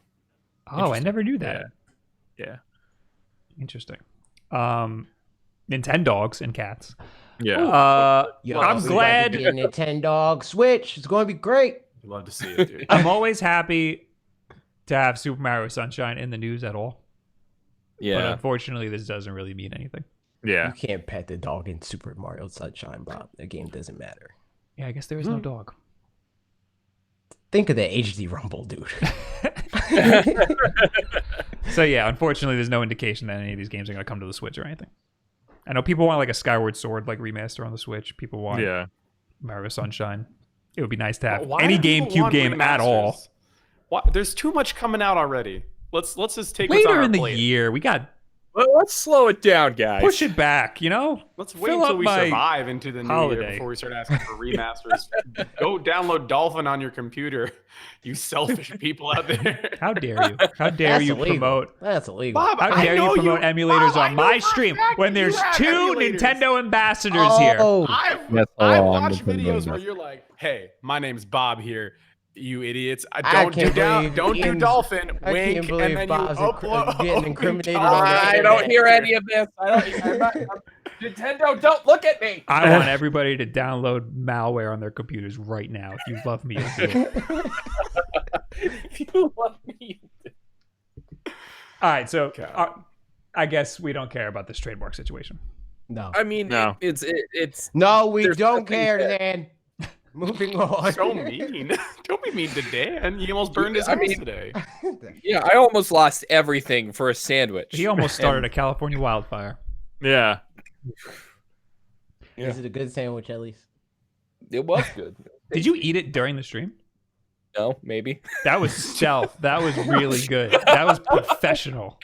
Oh, I never knew that. Yeah. Interesting. Nintendogs and cats. Yeah. I'm glad. A Nintendo Switch. It's going to be great. Love to see it, dude. I'm always happy to have Super Mario Sunshine in the news at all. But Yeah. unfortunately, this doesn't really mean anything. Yeah. You can't pet the dog in Super Mario Sunshine, Bob. The game doesn't matter. Yeah, I guess there is no dog. Think of the HD Rumble, dude. So yeah, unfortunately, there's no indication that any of these games are going to come to the Switch or anything. I know people want like a Skyward Sword like remaster on the Switch. People want Mario Sunshine. It would be nice to have Why any do people GameCube want game at all. remasters? Why? There's too much coming out already. Let's just take what's on Later our in the plate. year, we got Well, let's slow it down, guys. push it back. Let's wait Fill until up we my survive into the new holiday. year before we start asking for remasters. Go download Dolphin on your computer, you selfish people out there. How dare you? How dare That's you illegal. promote? That's illegal. Bob, How I dare know you promote emulators Bob, I on know my for a stream fact when that you there's have 2 emulators. Nintendo ambassadors here? I've watched videos where you're like, "Hey, my name's Bob here. You idiots! Don't do Dolphin. I Wink, can't believe and then Bob's you upload. getting incriminated Dolphin. on the I don't hear any of this. Nintendo, don't look at me. I want everybody to download malware on their computers right now. If you love me, you'll do it. If you love me. All right, so God. I guess we don't care about this trademark situation. No. I mean, No. it's No, we There's don't nothing care, there. Dan. Moving on. So mean. Don't be mean to Dan. He almost burned his I house mean- today. yeah. I almost lost everything for a sandwich. He almost started a California wildfire. Yeah. Is it a good sandwich, at least? It was good. Did you eat it during the stream? No, maybe. That was stealth. That was really good. That was professional.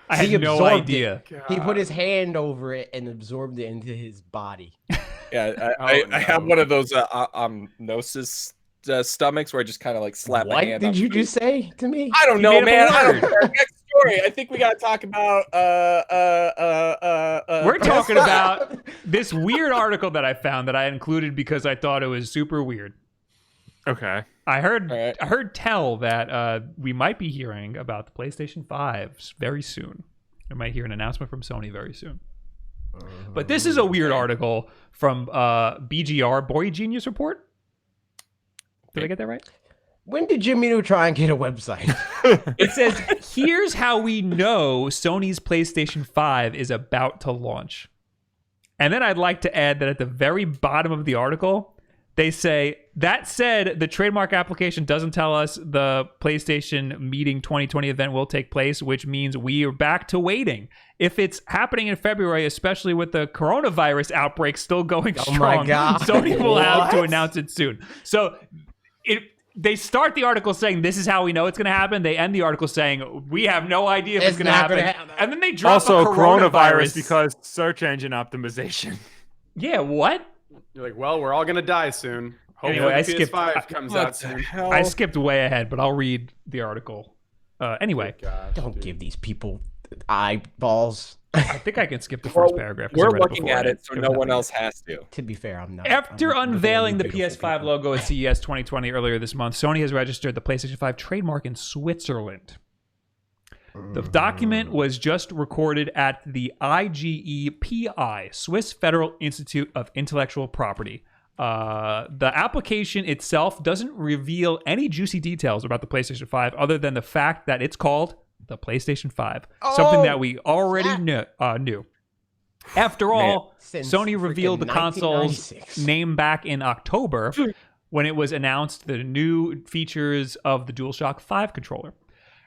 I He had no absorbed idea. He put his hand over it and absorbed it into his body. Yeah, Oh, I have one of those gnosis stomachs where I just kind of like slap my What hand. did on you food. just say to me? I don't You know, made up a man. I don't word. care. Next story. I think we got to talk about. We're talking about this weird article that I found that I included because I thought it was super weird. Okay. I heard All right. I heard tell that we might be hearing about the PlayStation 5 very soon. We might hear an announcement from Sony very soon. But this is a weird article from BGR, Boy Genius Report. Did I get that right? When did Jimmy try and get a website? It says, here's how we know Sony's PlayStation 5 is about to launch. And then I'd like to add that at the very bottom of the article, they say, that said, the trademark application doesn't tell us the PlayStation Meeting 2020 event will take place, which means we are back to waiting. If it's happening in February, especially with the coronavirus outbreak still going Oh strong, my God. Sony will have to What? announce it soon. So they start the article saying this is how we know it's going to happen. They end the article saying we have no idea if it's going to not happen. gonna happen. And then they drop Also, a coronavirus because search engine optimization. Yeah, what? You're like, well, we're all gonna die soon. Hopefully Anyway, I the skipped- PS5 comes out soon. I skipped way ahead, but I'll read the article. Anyway, Gosh, Don't dude. give these people eyeballs. I think I can skip the first paragraph. 'cause I We're read it looking before at and it, so was no not one reading. else has to. To be fair, I'm not. After I'm unveiling the looking at PS5 people. logo at CES 2020 earlier this month, Sony has registered the PlayStation 5 trademark in Switzerland. The document was just recorded at the IGEPI, Swiss Federal Institute of Intellectual Property. The application itself doesn't reveal any juicy details about the PlayStation 5 other than the fact that it's called the PlayStation 5, something that we already knew. After all, Since Sony revealed the freaking console's 1996. name back in October when it was announced the new features of the DualShock 5 controller.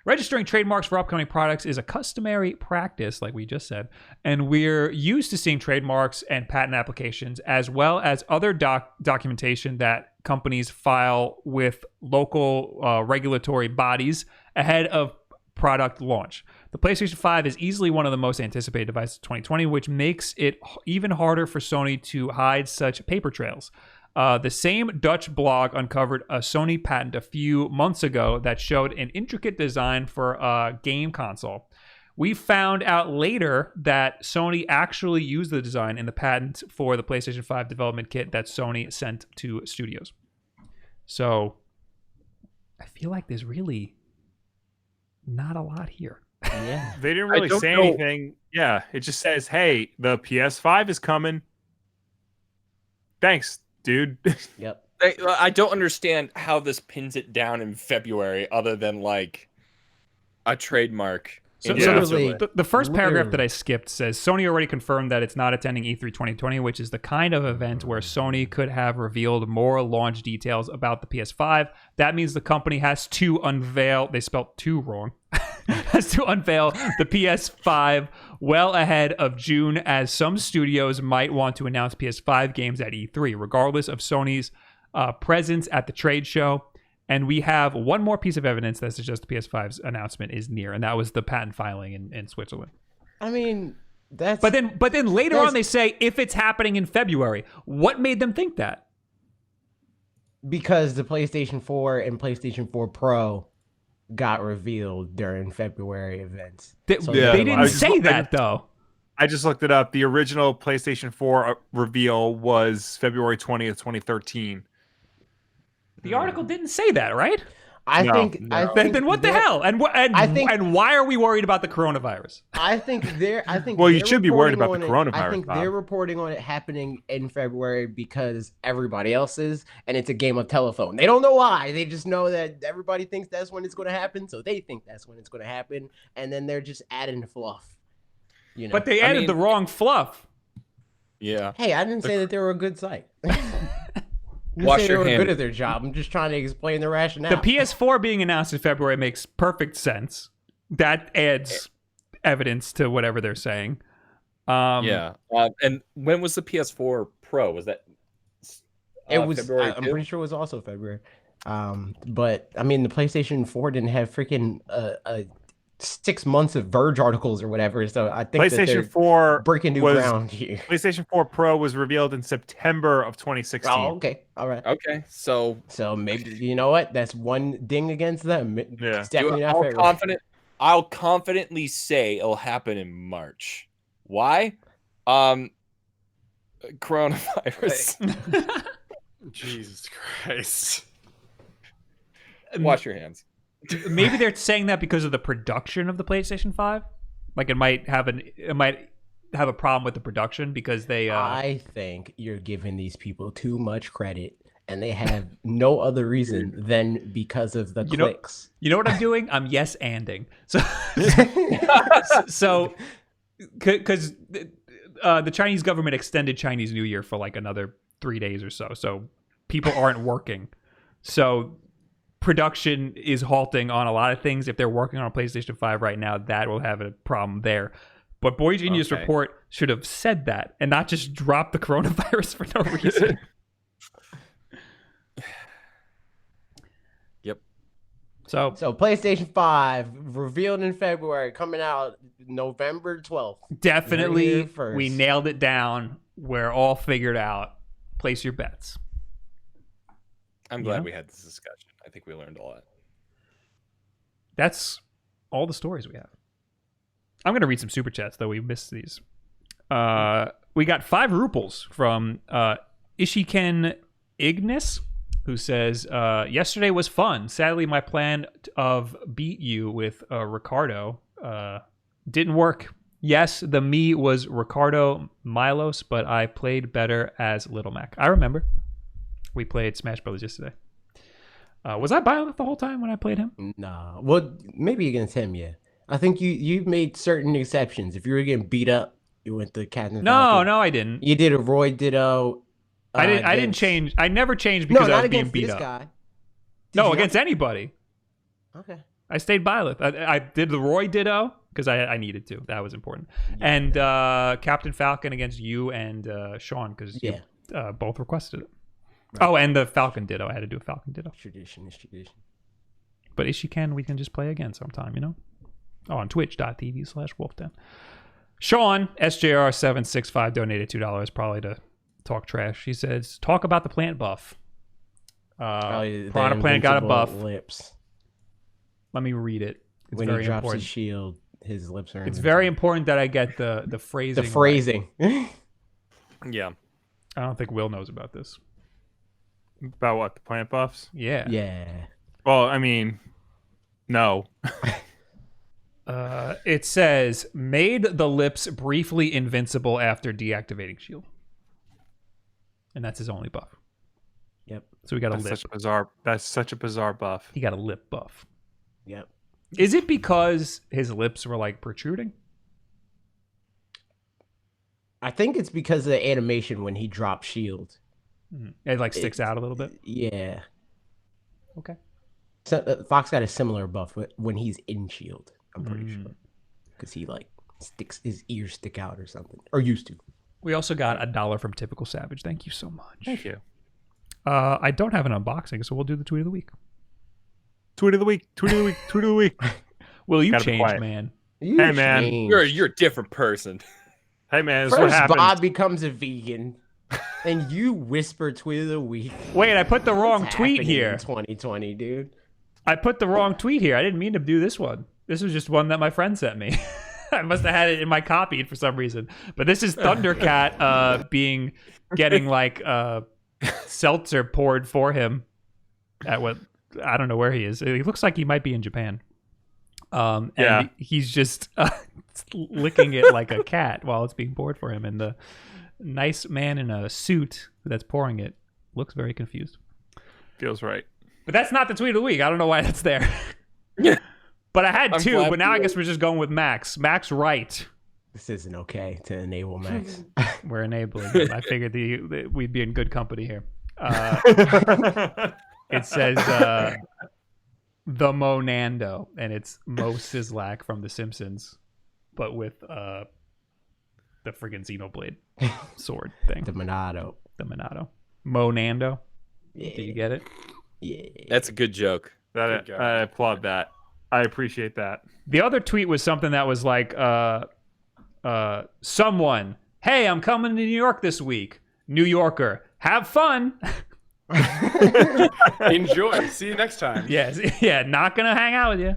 Registering trademarks for upcoming products is a customary practice, like we just said, and we're used to seeing trademarks and patent applications as well as other documentation that companies file with local regulatory bodies ahead of product launch. The PlayStation 5 is easily one of the most anticipated devices of 2020, which makes it even harder for Sony to hide such paper trails. The same Dutch blog uncovered a Sony patent a few months ago that showed an intricate design for a game console. We found out later that Sony actually used the design in the patent for the PlayStation 5 development kit that Sony sent to studios. So I feel like there's really not a lot here. Yeah. They didn't really don't say know. anything. Yeah, it just says, "Hey, the PS5 is coming." Thanks, dude. Yep. I don't understand how this pins it down in February, other than like a trademark. So, in Yeah. Literally, the first paragraph literally. that I skipped says Sony already confirmed that it's not attending E3 2020, which is the kind of event where Sony could have revealed more launch details about the PS5. That means the company has to unveil, they spelled two wrong, has to unveil the PS5 well ahead of June, as some studios might want to announce PS5 games at E3, regardless of Sony's presence at the trade show. And we have one more piece of evidence that suggests the PS5's announcement is near, and that was the patent filing in Switzerland. I mean, that's. But then later That's- on they say if it's happening in February. What made them think that? because the PlayStation 4 and PlayStation 4 Pro got revealed during February events. They, So they Yeah, didn't I was say just- that though. I just looked it up. The original PlayStation 4 reveal was February 20th, 2013. The article didn't say that, right? I No, think. no. I Then, think then what the they're- hell? And I think- and why are we worried about the coronavirus? I think they're. I think. Well, you they're should be worried reporting about the on it- I coronavirus, think Bob. they're reporting on it happening in February because everybody else is, and it's a game of telephone. They don't know why. They just know that everybody thinks that's when it's going to happen, so they think that's when it's going to happen, and then they're just adding fluff. You know. But they I added mean- the wrong fluff. Yeah. Hey, I didn't say that they were a good site. I didn't Wash say they your were hands. good at their job. I'm just trying to explain the rationale. The PS4 being announced in February makes perfect sense. That adds evidence to whatever they're saying. Yeah. And when was the PS4 Pro? Was that? It was. February I'm 2? pretty sure it was also February. But I mean, the PlayStation 4 didn't have freaking 6 months of Verge articles or whatever. So I think that they're PlayStation 4 breaking new was ground here. PlayStation 4 Pro was revealed in September of 2016. Oh, okay, all right. Okay, so So maybe you know what? That's one ding against them. Yeah. It's definitely not fair. I'll confidently say it'll happen in March. Why? Coronavirus. Jesus Christ. Wash your hands. Maybe they're saying that because of the production of the PlayStation 5. Like it might have a problem with the production because they. I think you're giving these people too much credit, and they have no other reason than because of the You know- clicks. You know what I'm doing? I'm yes-anding. So, because the Chinese government extended Chinese New Year for like another 3 days or so. So people aren't working. So production is halting on a lot of things. If they're working on a PlayStation 5 right now, that will have a problem there. But Boy Genius Okay. report should have said that and not just drop the coronavirus for no reason. Yep. So So PlayStation 5 revealed in February, coming out November 12th. definitely Here first. we nailed it down. We're all figured out. Place your bets. I'm glad Yeah. we had this discussion. I think we learned a lot. That's all the stories we have. I'm going to read some super chats, though we missed these. We got 5 ruples from Ishiken Ignis, who says, yesterday was fun. Sadly, my plan of beat you with Ricardo didn't work. Yes, the me was Ricardo Milos, but I played better as Little Mac. I remember. We played Smash Brothers yesterday. Was I Byleth the whole time when I played him? Nah. Well, maybe against him, yeah. I think you made certain exceptions. If you were getting beat up, you went to Captain Falcon. No, I didn't. You did a Roy Ditto. I didn't against- change. I never changed because I was being beat up. Guy. No, against anybody. Okay. I stayed Byleth. I did the Roy Ditto because I needed to. That was important. And Captain Falcon against you and Sean because you both requested it. Right. Oh, and the Falcon Ditto. I had to do a Falcon Ditto. Tradition is tradition. But if she can, we can just play again sometime, you know? Oh, on twitch.tv/Wulff Den. Sean, SJR765, donated $2 probably to talk trash. He says, talk about the plant buff. Piranha Plant got a buff. Lips. Let me read it. It's when very he drops important. his shield, his lips are It's very important that I get the phrasing. The phrasing. Right. Yeah. I don't think Will knows about this. About what? The plant buffs? Yeah. Yeah. Well, I mean, no. It says, made the lips briefly invincible after deactivating shield. And that's his only buff. Yep. So we got a lip. That's such a bizarre buff. He got a lip buff. Yep. Is it because his lips were like protruding? I think it's because of the animation when he drops shield. It like sticks out a little bit? Yeah. Okay. So, Fox got a similar buff when he's in shield, I'm pretty sure. Because he like sticks, his ears stick out or something. Or used to. We also got $1 from Typical Savage. Thank you so much. Thank you. I don't have an unboxing, so we'll do the tweet of the week. Tweet of the week. Tweet of the week. Tweet of the week. Will you Gotta be change, quiet. man? Hey, man. You're a different person. Hey, man. This is what First, happens. Bob becomes a vegan, and you whisper tweet of the week. Wait, I put the wrong What's tweet happening here. in 2020, dude. I put the wrong tweet here. I didn't mean to do this one. This was just one that my friend sent me. I must have had it in my copy for some reason. But this is Thundercat getting like seltzer poured for him at what, I don't know where he is. It looks like he might be in Japan. And he's just licking it like a cat while it's being poured for him. And the nice man in a suit that's pouring it looks very confused. Feels right. But that's not the tweet of the week. I don't know why that's there. But I had two, but now I guess we're just going with Max. Max Wright. This isn't okay to enable Max. We're enabling him. I figured we'd be in good company here. It says the Monando, and it's Mo Sislak from The Simpsons, but with the friggin' Xenoblade sword thing. The Monado. The Monado. Monando. Yeah. Do you get it? Yeah. That's a good joke. I applaud that. I appreciate that. The other tweet was something that was like, someone, hey, I'm coming to New York this week. New Yorker, have fun. Enjoy. See you next time. Yes, yeah, not gonna hang out with you.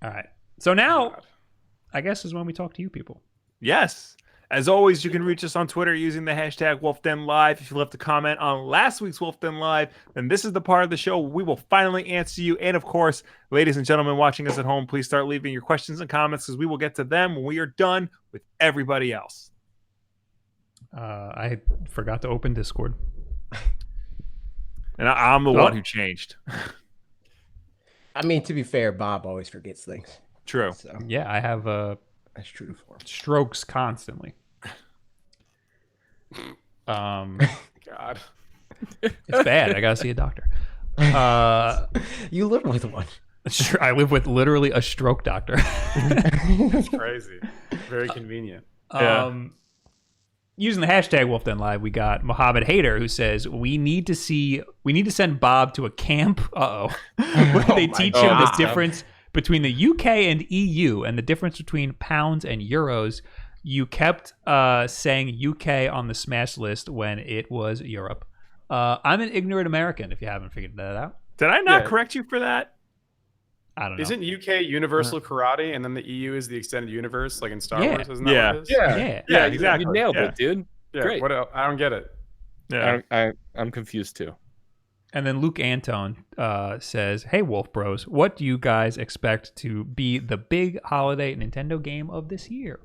All right. So now, I guess is when we talk to you people. Yes. As always, you can reach us on Twitter using the hashtag Wulff Den Live. If you left a comment on last week's Wulff Den Live, then this is the part of the show we will finally answer you. And of course, ladies and gentlemen watching us at home, please start leaving your questions and comments because we will get to them when we are done with everybody else. I forgot to open Discord. And I'm the one who changed. I mean, to be fair, Bob always forgets things. True. So Yeah, I have that's true for him. strokes constantly. God. It's bad. I gotta see a doctor. You live with one. I live with literally a stroke doctor. That's crazy. Very convenient. Using the hashtag Wulff Den Live, we got Mohammed Hader who says we need to send Bob to a camp. Where they teach him the difference between the UK and EU and the difference between pounds and euros. You kept saying UK on the smash list when it was Europe. I'm an ignorant American, if you haven't figured that out. Did I not correct you for that? I don't know. Isn't UK universal karate and then the EU is the extended universe, like in Star Wars? Isn't that Yeah. what it is? Yeah. Exactly. You nailed it, dude. Yeah. Great. What else? I don't get it. Yeah. I'm confused too. And then Luke Antone says, hey, Wolf Bros, what do you guys expect to be the big holiday Nintendo game of this year?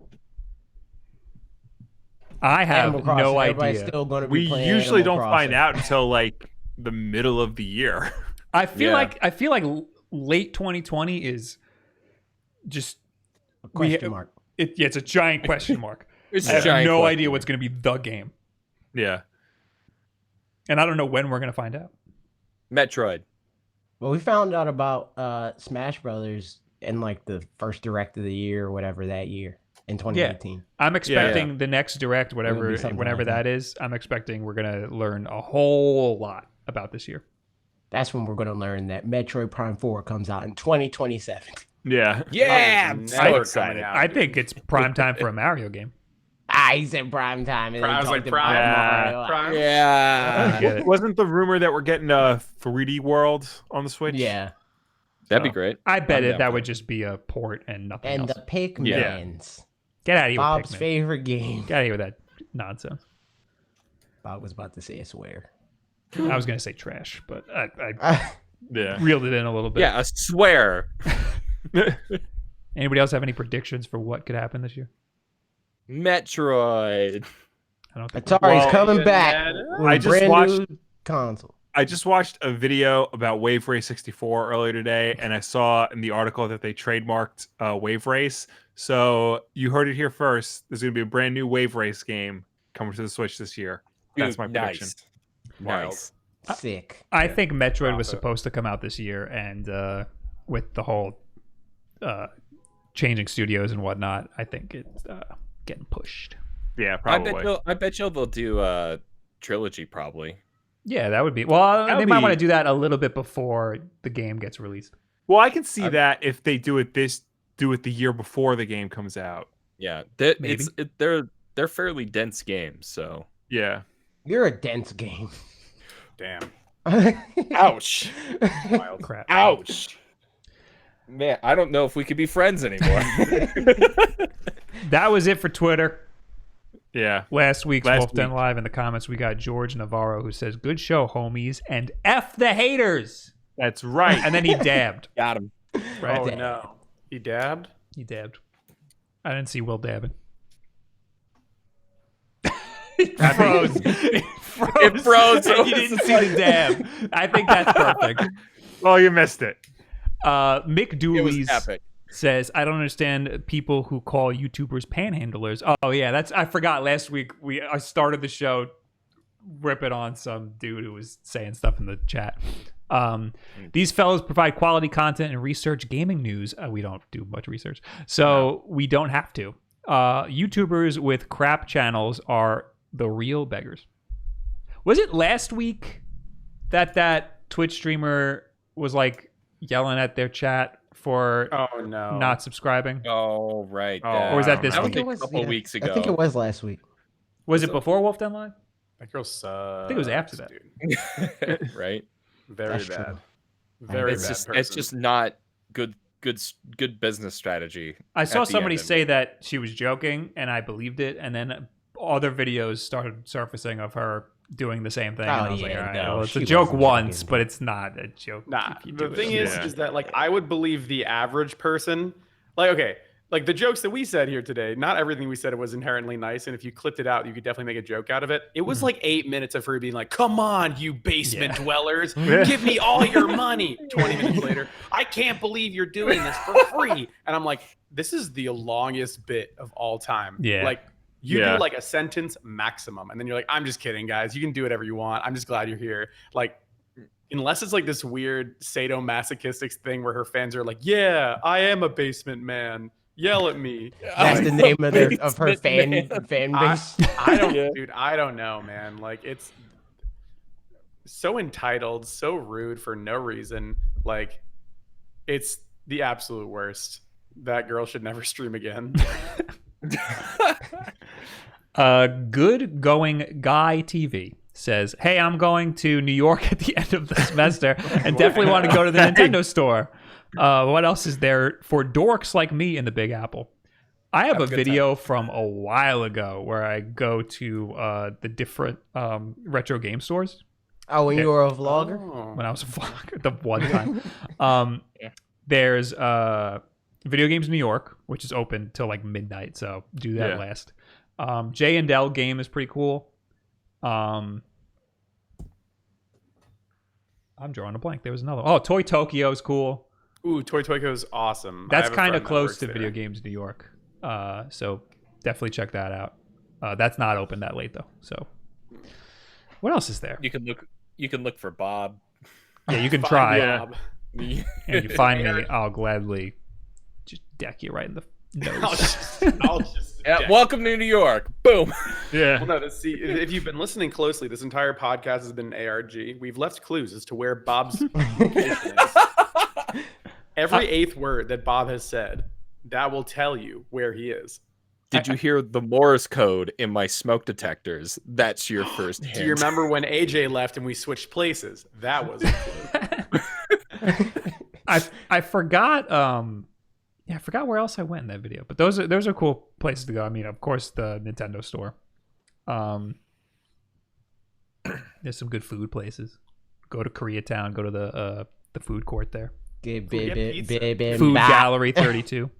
I have Animal Crossing, no everybody's idea. still going to be We playing usually Animal don't Crossing. find out until like the middle of the year. I feel Yeah. like late 2020 is just A question mark. It's a giant question mark. It's I a have giant no question. idea what's going to be the game, Yeah. and I don't know when we're going to find out. Metroid. Well, we found out about Smash Brothers in like the first direct of the year or whatever that year in 2018. I'm expecting the next direct, It'll be something whenever like that is. I'm expecting we're going to learn a whole lot about this year. That's when we're going to learn that Metroid Prime 4 comes out in 2027. Yeah. Yeah, That I'm is so never coming excited. out, I dude. think it's prime time for a Mario game. He said prime time. And I was like, Prime. Yeah. Prime. Yeah. Get it. Wasn't the rumor that we're getting a 3D world on the Switch? Yeah. That'd be great. I bet I'm it down that for would it. just be a port and nothing And else. the Pikmins. Get out of here Bob's with Pikmin. favorite game. Get out of here with that nonsense. Bob was about to say a swear. I was going to say trash, but I Yeah. reeled it in a little bit. Yeah, I swear. Anybody else have any predictions for what could happen this year? Metroid. I don't think. Atari's Well, coming back with I a just brand watched- new console. I just watched a video about Wave Race 64 earlier today, and I saw in the article that they trademarked Wave Race. So you heard it here first. There's going to be a brand new Wave Race game coming to the Switch this year. That's Dude, my prediction. Nice. Sick. I think Metroid was Awesome. supposed to come out this year, and with the whole changing studios and whatnot, I think it's getting pushed. Yeah, I probably. bet you they'll do trilogy probably. Yeah, that would be. Well, That they would might be- want to do that a little bit before the game gets released. Well, I can see that if they do it the year before the game comes out. Yeah, Maybe. they're fairly dense games. So Yeah. You're a dense game. Damn. ouch, Wild. Crap. ouch. Man, I don't know if we could be friends anymore. That was it for Twitter. Yeah. Last week's Last Wulff Den week. Live in the comments, we got George Navarro who says, "Good show, homies," and F the haters. That's right. And then he dabbed. Got him. Right? Oh no. He dabbed? He dabbed. I didn't see Will dabbing. It froze. It froze. And you didn't see the dab. I think that's perfect. Well, you missed it. Mick It was Dooley's epic. says, "I don't understand people who call YouTubers panhandlers." Oh yeah, I forgot last week I started the show ripping on some dude who was saying stuff in the chat. These fellows provide quality content and research gaming news. We don't do much research, so we don't have to. YouTubers with crap channels are the real beggars. Was it last week that Twitch streamer was like yelling at their chat for Oh no. not subscribing? Oh right. Oh, Or was that this I week? think a couple weeks ago. I think it was last week. Was it before Wulff Den Live? That girl sucks. I think it was after that. Dude. right. Very That's bad. true. Very It's bad just person. it's just not good business strategy. I saw at the somebody end of say that she was joking, and I believed it. And then other videos started surfacing of her doing the same thing. and Oh, I was like, yeah, all right, no, well, it's a she joke wasn't once, joking. but it's not a joke. Nah, if you the do it. thing Yeah. is that like I would believe the average person, like okay, like the jokes that we said here today. Not everything we said was inherently nice, and if you clipped it out, you could definitely make a joke out of it. It was like 8 minutes of her being like, "Come on, you basement dwellers, give me all your money." 20 minutes later, "I can't believe you're doing this for free," and I'm like, "This is the longest bit of all time." Yeah. like. You Yeah. do like a sentence maximum, and then you're like, "I'm just kidding, guys. You can do whatever you want. I'm just glad you're here." Like, unless it's like this weird sadomasochistic thing where her fans are like, "Yeah, I am a basement man. Yell at me." That's the name of her fan Man. base. I don't, Yeah. dude. I don't know, man. Like, it's so entitled, so rude for no reason. Like, it's the absolute worst. That girl should never stream again. Good Going Guy TV says, "Hey, I'm going to New York at the end of the semester and definitely want to go to the Nintendo store. What else is there for dorks like me in the Big Apple?" I have a video from a while ago where I go to the different retro game stores Oh, when you were a vlogger? Oh. when I was a vlogger the one time. There's Video Games New York, which is open till like midnight, so do that Yeah. last. J&L game is pretty cool. I'm drawing a blank. There was another. Oh, Toy Tokyo is cool. Ooh, Toy Tokyo's awesome. I That's have a kind of friend that close works to there. Video Games New York. So definitely check that out. That's not open that late though. So what else is there? You can look for Bob. Yeah, you can Find try. Bob. And you find me, I'll gladly just deck you right in the nose. I'll just Yeah, welcome to New York. Boom. Yeah. Well, no, see, if you've been listening closely, this entire podcast has been ARG. We've left clues as to where Bob's location is. Every eighth word that Bob has said, that will tell you where he is. Did you hear the Morse code in my smoke detectors? That's your first hint. Do you remember when AJ left and we switched places? That was a clue. I forgot. I forgot where else I went in that video. But those are cool places to go. I mean, of course, the Nintendo store. There's some good food places. Go to Koreatown. Go to the food court there. Get pizza. Food Gallery 32.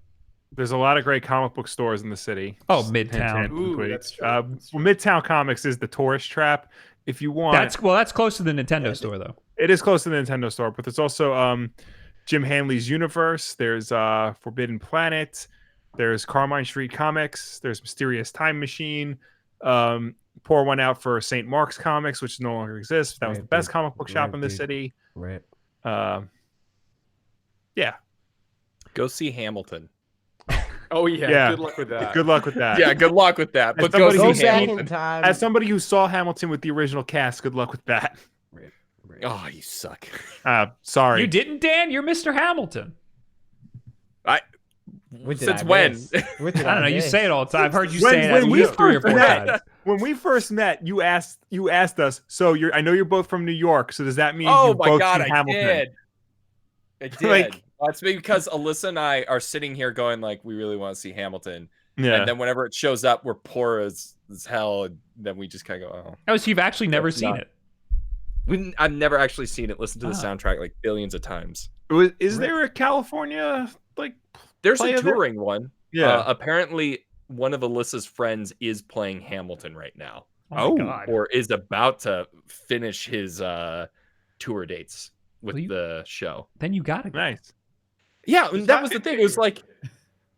There's a lot of great comic book stores in the city. Oh, Just Midtown. hint, Ooh, quick. that's true. Well, Midtown Comics is the tourist trap. If you want, That's close to the Nintendo store though. it is close to the Nintendo store, but there's also Jim Hanley's Universe. There's Forbidden Planet. There's Carmine Street Comics. There's Mysterious Time Machine. Pour one out for St. Mark's Comics, which no longer exists. That was the best comic book shop in the city. Right. Yeah. Go see Hamilton. Oh, yeah. Yeah. Good luck with that. Good luck with that. Yeah, good luck with that. As But go somebody see who Go back Hamilton. in time. As somebody who saw Hamilton with the original cast, good luck with that. Oh, you suck. Sorry. You didn't, Dan? You're Mr. Hamilton. What did Since I when? miss? What did I don't know. You miss? say it all the time. I've heard you When- say it when at we least 3 or 4 met- times. When we first met, you asked us. So I know you're both from New York. So does that mean Oh you've my both god, seen I Hamilton? did. I did. Like- That's because Alyssa and I are sitting here going like, we really want to see Hamilton. Yeah. And then whenever it shows up, we're poor as hell. And then we just kind of go, oh. Oh, so you've actually never That's seen not- it? I've never actually seen it. Listened to the Ah. soundtrack like billions of times. Is there a California like? There's Play a of it? touring one. Yeah. Apparently, one of Alyssa's friends is playing Hamilton right now, Oh, my God. or is about to finish his tour dates with Well, you- the show. Then you gotta go. Nice. Yeah, and It's that not was the big thing. It was figure. like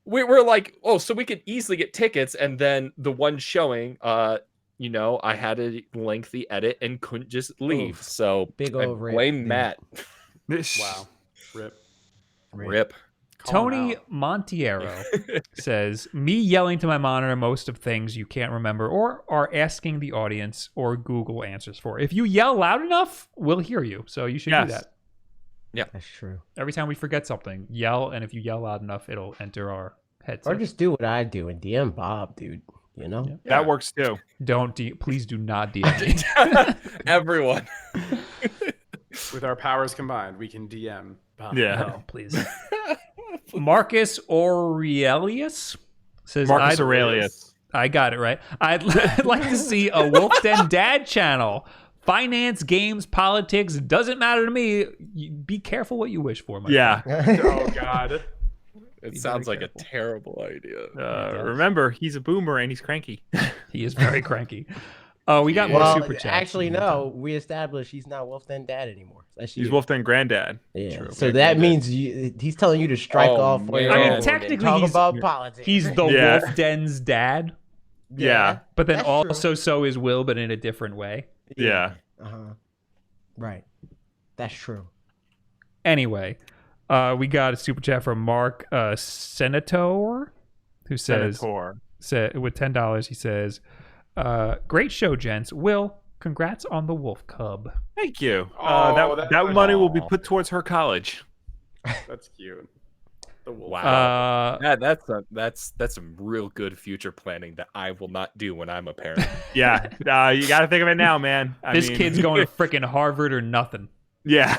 we're like, oh, so we could easily get tickets, and then the one showing, I had a lengthy edit and couldn't just leave. Oof. So Big I ol' rip, blame dude. Matt. Wow. Rip. Rip. Call him Tony out. Montiero says, me yelling to my monitor most of things you can't remember or are asking the audience or Google answers for. If you yell loud enough, we'll hear you. So you should do Yes. that. That's true. Every time we forget something, yell. And if you yell loud enough, it'll enter our headset. Or just do what I do and DM Bob, dude. You know? Yeah. That works too. Please do not DM me. Everyone. With our powers combined, we can DM. Bob. Yeah. No, please. Marcus Aurelius says, Marcus Aurelius. I got it right. I'd like to see a Wulff Den dad channel. Finance, games, politics, doesn't matter to me. Be careful what you wish for, my Yeah. Oh, God. It Be sounds very like a terrible idea. Remember, he's a boomer and he's cranky. He is very cranky. Oh, we got more Well, super chats. actually, no. We established he's not Wulff Den dad anymore. That's He's you. Wulff Den granddad. Yeah. True. So that means he's telling you to strike Oh, off. man. where I mean, you're going technically and talk he's- about politics. He's the Yeah. Wulff Den's dad, Yeah. but then That's also so is Will, but in a different way. Yeah. Uh-huh. Right. That's true. Anyway, we got a super chat from Mark Senator, who says, Senator. with $10, he says, great show, gents. Will, congrats on the Wolf Cub. Thank you. Oh, that that's money will be nice. put towards her college. That's cute. The wolf. Wow. That's some real good future planning that I will not do when I'm a parent. Yeah. You got to think of it now, man. This kid's going to freaking Harvard or nothing. Yeah.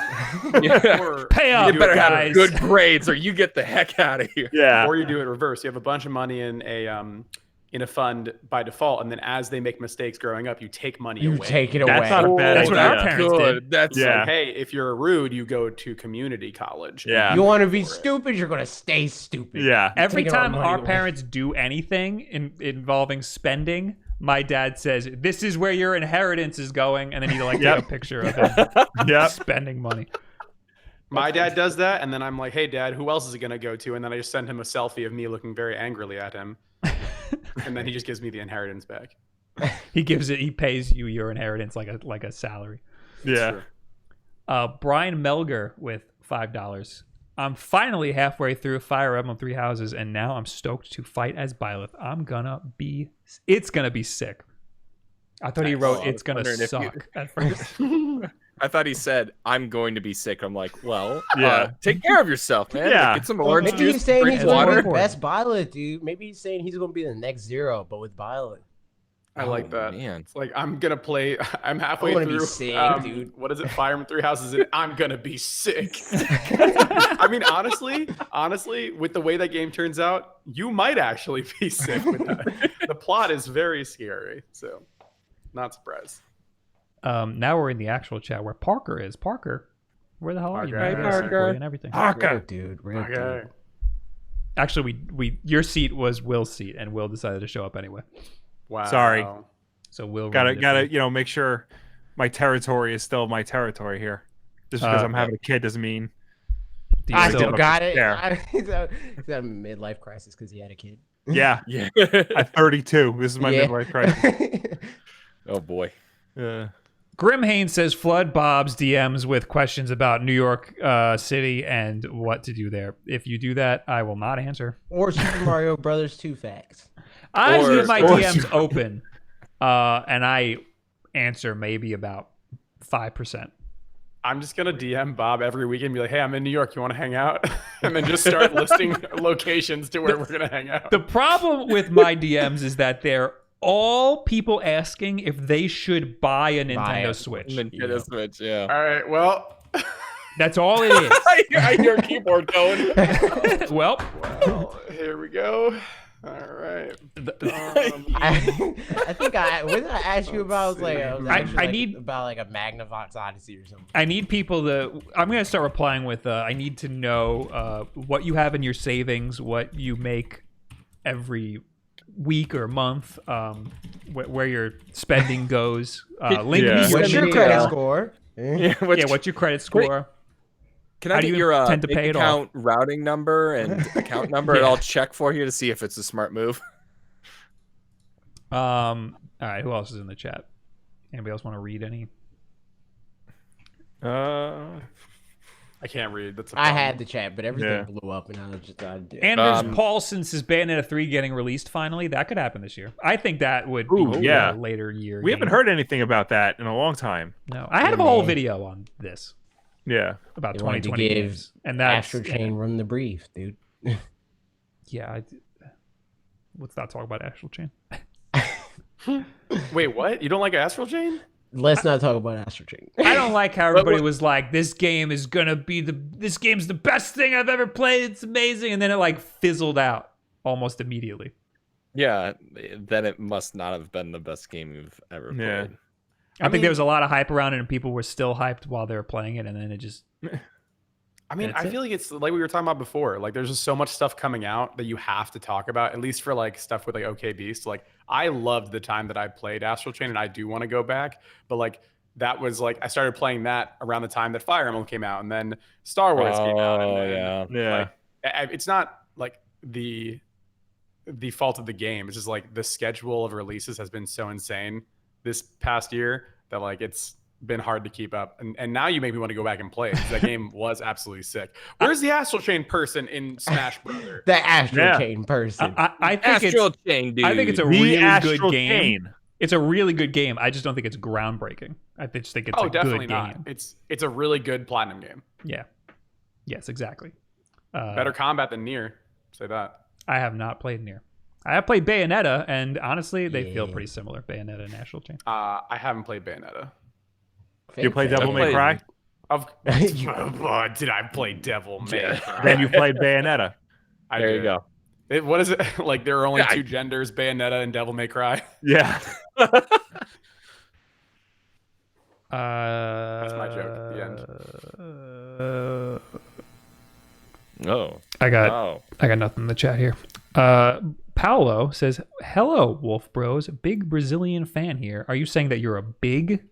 Or Pay you up, do better it- have guys. good grades or you get the heck out of here. Yeah. Or you do it reverse. You have a bunch of money in in a fund by default, and then as they make mistakes growing up, you take money You away. take it away. That's not a bad That's what idea. our parents did. That's Yeah. Like, hey, if you're rude, you go to community college. Yeah. You want to be stupid, you're gonna stay stupid. Yeah. Every Taking our time money our away. parents do anything involving spending, my dad says, "This is where your inheritance is going," and then he like Yep. take a picture of him Yep. spending money. My dad does that, and then I'm like, hey, Dad, who else is it going to go to? And then I just send him a selfie of me looking very angrily at him. And then he just gives me the inheritance back. He pays you your inheritance like a salary. Yeah. Brian Melger with $5. I'm finally halfway through Fire Emblem Three Houses, and now I'm stoked to fight as Byleth. It's gonna be sick. I thought he Nice. wrote Oh, I it's was gonna wondering if you- suck at first. I thought he said, "I'm going to be sick." I'm like, well, Yeah. take care of yourself, man. Yeah. Get some orange Maybe juice, he's saying drink he's gonna water. be the best Byleth, dude. Maybe he's saying he's gonna be the next Zero, but with Byleth. I like that. Man. It's like, I'm going to play. I'm halfway wanna be through. sick, dude. What is it? Fire Emblem Three Houses, and I'm going to be sick. I mean, honestly, with the way that game turns out, you might actually be sick with that. The plot is very scary. So, not surprised. Now we're in the actual chat where Parker is. Parker, where the hell are you? Parker. man? Hey, Parker. And everything. Real dude, real dude. Okay. Actually, we your seat was Will's seat, and Will decided to show up anyway. Wow. Sorry. So Will Gotta ruined it for you. make sure my territory is still my territory here. Just because I'm having a kid doesn't mean I So- still got it. Yeah. He's got a midlife crisis because he had a kid. yeah. Yeah. At 32, this is my Yeah. midlife crisis. Oh boy. Yeah. Grim Haynes says flood Bob's DMs with questions about New York City and what to do there. If you do that, I will not answer. Or Super Mario Brothers 2 facts. I Or- leave my or- DMs open, and I answer maybe about 5%. I'm just gonna DM Bob every weekend and be like, "Hey, I'm in New York. You want to hang out?" And then just start listing locations to where we're gonna hang out. The problem with my DMs is that they're all people asking if they should buy a Nintendo it. Switch. Nintendo Switch, yeah. All right. Well, That's all it is. I hear a keyboard going. Well, here we go. All right. I think what did I ask you about? I was like, I need- about like a Magnavox Odyssey or something. I need people to. I'm going to start replying with. I need to know what you have in your savings, what you make every week or month, where your spending goes. Link Yeah. me your What's your Nintendo- credit score? Yeah, What's your credit score? Can How I do get you your intend to bank pay it account routing number and account number, and Yeah. I'll check for you to see if it's a smart move. All right. Who else is in the chat? Anybody else want to read any? I can't read. That's a I problem. had the chat, but everything Yeah. blew up, and I was just Anders Paulson says Bayonetta 3 getting released finally. That could happen this year. I think that would be Ooh, yeah. a later year. We haven't game. heard anything about that in a long time. No, I had a whole video on this Yeah. about They wanted to 2020 give games, and that's Astro Chain run the brief, dude. Yeah. Let's not talk about Astral Chain. Wait, what? You don't like Astral Chain? Let's not talk about Astro Chain. I don't like how everybody was like, "This game is gonna be this game's the best thing I've ever played. It's amazing," and then it like fizzled out almost immediately. Yeah, then it must not have been the best game you've ever played. Yeah. I think there was a lot of hype around it, and people were still hyped while they were playing it, and then it just. I mean, That's I feel like it's like we were talking about before. Like, there's just so much stuff coming out that you have to talk about, at least for like stuff with like OK Beast. Like, I loved the time that I played Astral Chain, and I do want to go back. But like, that was like I started playing that around the time that Fire Emblem came out, and then Star Wars came out. And then, Yeah. like, it's not like the fault of the game. It's just like the schedule of releases has been so insane this past year that like it's been hard to keep up. And now you make me want to go back and play it, 'cause that game was absolutely sick. Where's the Astral Chain person in Smash Brother? The Astro Yeah. Chain person. I think Astral it's. Chain, dude. I think it's a The really Astral good game. Chain. It's a really good game. I just don't think it's groundbreaking. I just think it's Oh, a definitely good not. game. It's a really good platinum game. Yeah. Yes, exactly. Better combat than Nier. Say that. I have not played Nier. I have played Bayonetta, and honestly, they feel Yeah. pretty similar. Bayonetta and Astral Chain. I haven't played Bayonetta. You play Devil May played- Cry? Oh, did I play Devil May Cry? Then you played Bayonetta. I There you did. go. What is it? Like there are only two genders, Bayonetta and Devil May Cry. Yeah. That's my joke at the end. I got nothing in the chat here. Paolo says, "Hello, Wulff Bros. Big Brazilian fan here. Are you saying that you're a big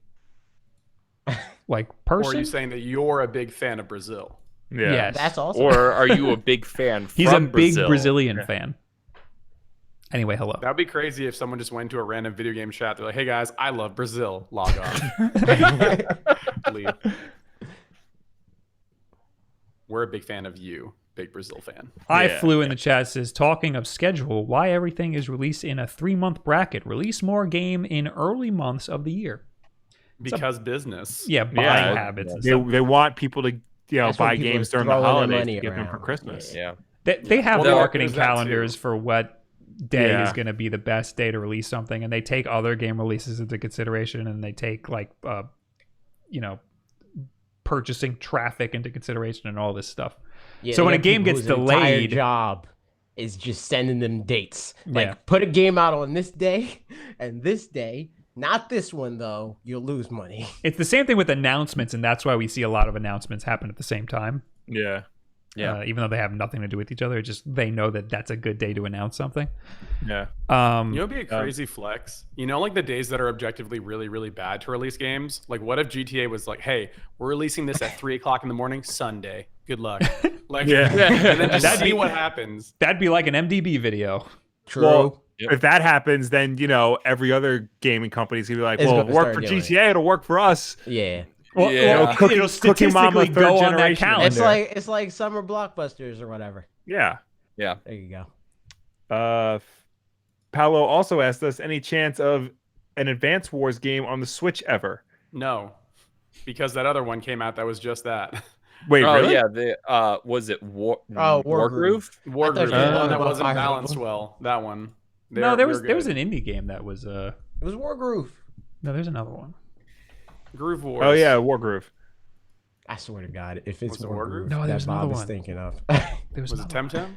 person? Or are you saying that you're a big fan of Brazil? Yeah. Yes. That's awesome. Or are you a big fan He's from a big Brazil? Brazilian fan. Anyway, hello. That would be crazy if someone just went to a random video game chat. They're like, "Hey guys, I love Brazil. Log on." Leave. We're a big fan of you, big Brazil fan. I flew in the chat says, talking of schedule, why everything is released in a 3-month bracket. Release more game in early months of the year. Because business. Yeah, buying habits and stuff. They want people to That's when buy people games are during the throwing their holidays money to get them for around. Christmas. Yeah. They have Well, marketing there's that calendars too. for what day is Yeah. going to be the best day to release something, and they take other game releases into consideration, and they take purchasing traffic into consideration and all this stuff. Yeah, So they when a got game people gets whose entire delayed- job is just sending them dates. Like, Yeah. put a game out on this day and this day. Not this one though. You'll lose money. It's the same thing with announcements, and that's why we see a lot of announcements happen at the same time. Yeah. Yeah. Even though they have nothing to do with each other, just they know that that's a good day to announce something. Yeah. You know, it'd be a crazy flex. You know, like the days that are objectively really, really bad to release games. Like, what if GTA was like, "Hey, we're releasing this at 3:00 in the morning, Sunday. Good luck." Like, Yeah. and then just That'd see be- what happens. That'd be like an MDB video. True. Well, Yep. if that happens, then every other gaming company's gonna be like, It's "Well, gonna it worked start for doing it. GTA, it'll work for us." Yeah. Well, Yeah. Cookie- it'll Cookie Mama statistically third go on that generation. calendar. It's like summer blockbusters or whatever. Yeah. There you go. Paolo also asked us, any chance of an Advance Wars game on the Switch ever? No, because that other one came out that was just that. Wait, Oh really? yeah, the was it Wargroove. Wargroove? War thought Group, you the were one that about wasn't Fire balanced Emblem. well. That one. No, there was we were an good. indie game that was It was Wargroove. no, there's another one. Groove Wars. Oh yeah, Wargroove. I swear to God, if it's Was it Wargroove, Wargroove? No, that there's another Bob is one. thinking of. There was Was it another one. Temtem?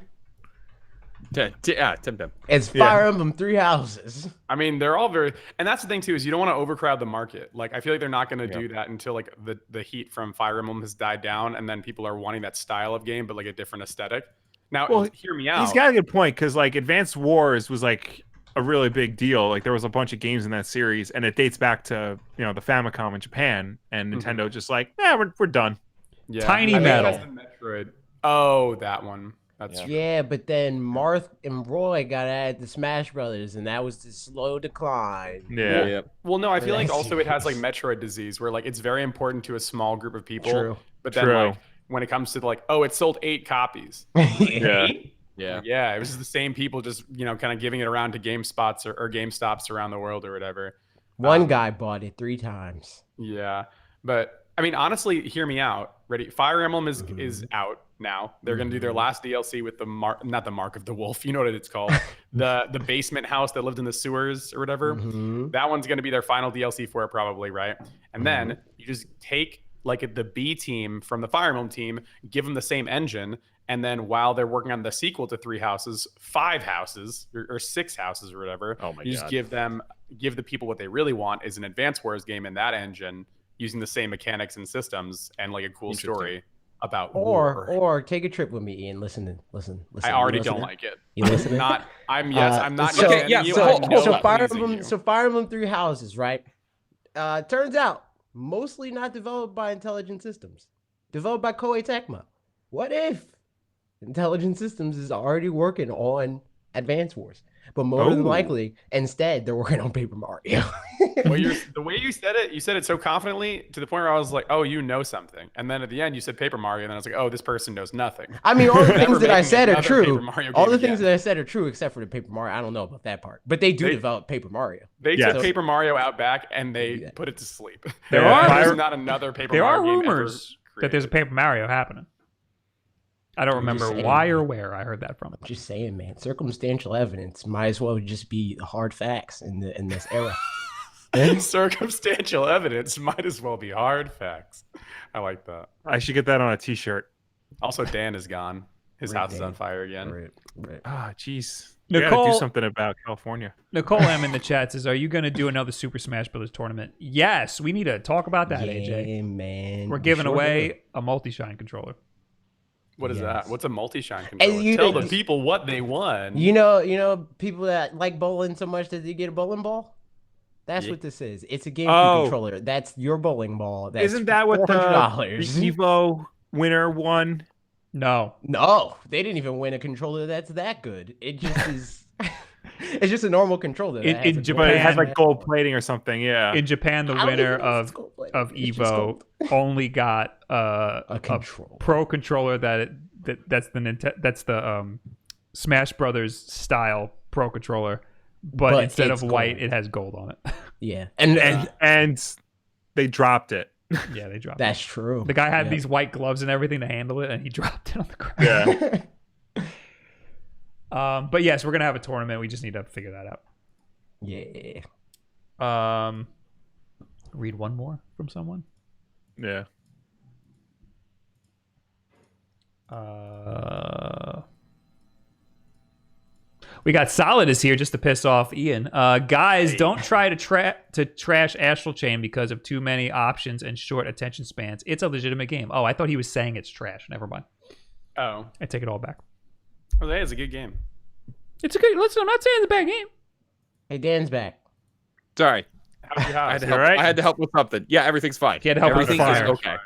Yeah, Tim. It's Yeah. Fire Emblem Three Houses. I mean, they're all very, and that's the thing too, is you don't want to overcrowd the market. Like, I feel like they're not going to do that until like the heat from Fire Emblem has died down, and then people are wanting that style of game, but like a different aesthetic. Now, Well, hear me out. He's got a good point because like Advanced Wars was like a really big deal. Like there was a bunch of games in that series, and it dates back to the Famicom in Japan, and Nintendo just like, we're done. Yeah. Tiny I think Metal. that's the Metroid. Oh, that one. That's true. Yeah, but then Marth and Roy got added to Smash Brothers, and that was the slow decline. Yeah. Well, no, I feel like Nice. also it has like Metroid disease, where like it's very important to a small group of people. True. But then True. like when it comes to like, oh, it sold 8 copies. Yeah. Yeah. Yeah, it was just the same people just kind of giving it around to GameSpots or GameStops around the world or whatever. One guy bought it 3 times. Yeah, but I mean, honestly, hear me out. Ready? Fire Emblem is out now. They're gonna do their last DLC with the not the Mark of the Wolf. You know what it's called? the basement house that lived in the sewers or whatever. Mhm. That one's gonna be their final DLC for it, probably, right? And then you just take like the B team from the Fire Emblem team, give them the same engine, and then while they're working on the sequel to 3 houses, 5 houses or 6 houses or whatever, Oh my you just God. give the people what they really want is an Advance Wars game in that engine using the same mechanics and systems and like a cool Interesting. story about Or war. take a trip with me, Ian. Listen. I already You don't listening? like it. You listening? I'm not so- defending yeah, you. so- I know so I'm Fire pleasing Emblem, you. so Fire Emblem Three Houses, right? Turns out mostly not developed by Intelligent Systems, developed by Koei Tecmo. What if Intelligent Systems is already working on Advance Wars? But more than Oh. likely, instead, they're working on Paper Mario. Well, the way you said it so confidently to the point where I was like, oh, you know something. And then at the end, you said Paper Mario, and then I was like, oh, this person knows nothing. I mean, all the Never things that I making said are another Paper true. Mario All game the things again. that I said are true, except for the Paper Mario. I don't know about that part, but they do They- develop Paper Mario. They Yeah. took Paper Mario out back and they Yeah. put it to sleep. There There's are- not another Paper There are Mario game ever rumors that there's a created. Paper Mario happening. I don't I'm just remember saying. why or where I heard that from. Just saying, man. Circumstantial evidence might as well just be hard facts in this era. Circumstantial evidence might as well be hard facts. I like that. I should get that on a T-shirt. Also, Dan is gone. His Rip house is Dan. on fire again. Right. Ah, jeez. We gotta Nicole- do something about California. Nicole M in the chat says, "Are you going to do another Super Smash Bros. Tournament?" Yes, we need to talk about that, AJ. Yeah, man. We're We giving sure away do. a multi-shine controller. What is Yes. that? What's a multi-shine controller? you Tell know- the people what they won. You know, people that like bowling so much that they get a bowling ball. That's Yeah. what this is. It's a GameCube Oh. controller. That's your bowling ball. That's Isn't that what the $400? Evo winner won? No, No, they didn't even win a controller that's that good. It just is. It's just a normal controller. In- that has in a Japan- But it had Japan- like gold plating or something. Yeah. in Japan, the I don't winner even know if it's of gold-plated. of It's just Evo gold. only got A controller. pro controller that's the Smash Brothers style pro controller, but instead of it's white, gold. it has gold on it. Yeah, and they dropped it. Yeah, they dropped. that's true. The guy had Yeah. these white gloves and everything to handle it, and he dropped it on the ground. Yeah. But yes, we're gonna have a tournament. We just need to figure that out. Yeah. Read one more from someone. Yeah. We got Solid is here just to piss off Ian. Guys, don't try to trash Astral Chain because of too many options and short attention spans. It's a legitimate game. Oh, I thought he was saying it's trash. Never mind. Oh, I take it all back. well, that is a good game. It's a good. Listen, I'm not saying it's a bad game. Hey, Dan's back. Sorry. How's your I house? had, to You help, alright? I had to help with something. Yeah, everything's fine. He had to help with Everything the is fire. okay. Put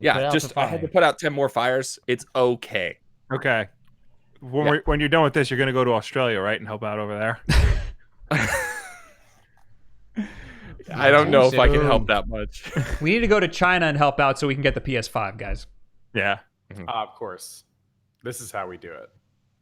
Yeah, out just the I had to fire. put out 10 more fires. It's okay. Okay. When you're done with this, you're gonna go to Australia, right, and help out over there. I don't know if I can Soon. help that much. We need to go to China and help out so we can get the PS5, guys. Yeah. Of course. This is how we do it.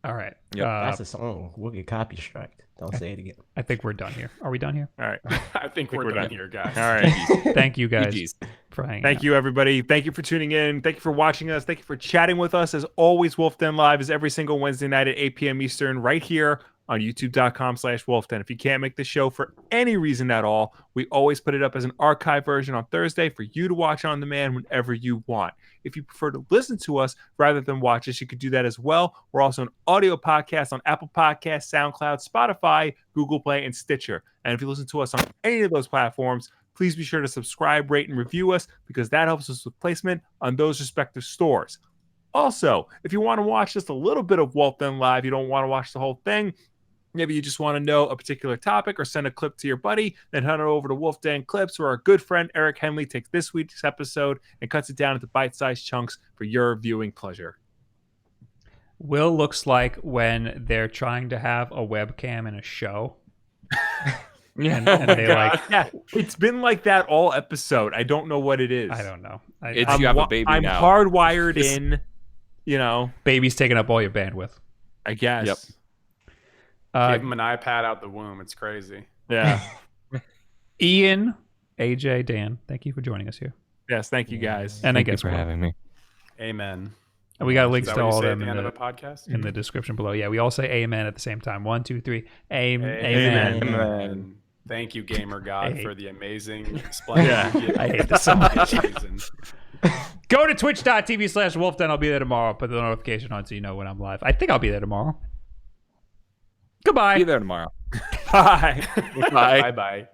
All right. Yep. That's a song. We'll get copy striked. Don't say it again. I think we're done here. Are we done here? All right. I think we're done here, guys. All right. Thank you guys GGs. for hanging Thank out. you, everybody. Thank you for tuning in. Thank you for watching us. Thank you for chatting with us. As always, Wulff Den Live is every single Wednesday night at 8 p.m. Eastern right here on youtube.com/WulffDen. If you can't make the show for any reason at all, we always put it up as an archive version on Thursday for you to watch on demand whenever you want. If you prefer to listen to us rather than watch us, you could do that as well. We're also an audio podcast on Apple Podcasts, SoundCloud, Spotify, Google Play, and Stitcher. And if you listen to us on any of those platforms, please be sure to subscribe, rate, and review us because that helps us with placement on those respective stores. Also, if you want to watch just a little bit of Wulff Den Live, you don't want to watch the whole thing, maybe you just want to know a particular topic or send a clip to your buddy, then head on over to Wulff Den Clips, where our good friend Eric Henley takes this week's episode and cuts it down into bite-sized chunks for your viewing pleasure. Will looks like when they're trying to have a webcam in a show. And they like, Yeah, it's been like that all episode. I don't know what it is. I don't know. It's you have a baby I'm now. hardwired It's- in, Baby's taking up all your bandwidth. I guess. Yep. Give him an iPad out the womb. It's crazy. Yeah. Ian, AJ, Dan, thank you for joining us here. Yes, thank you guys. And I Thank you guess for Will. having me. Amen. And we got Is links that to what you all say of at them the end in of the, a podcast? in the description below. Yeah, we all say amen at the same time. 1, 2, 3. Amen. Amen. Amen. Thank you, Gamer God, I hate- for the amazing splendor Yeah. you give I hate this so much. season. Go to twitch.tv/WulffDen. I'll be there tomorrow. Put the notification on so you know when I'm live. I think I'll be there tomorrow. Goodbye. Be there tomorrow. Bye. Bye. Bye-bye.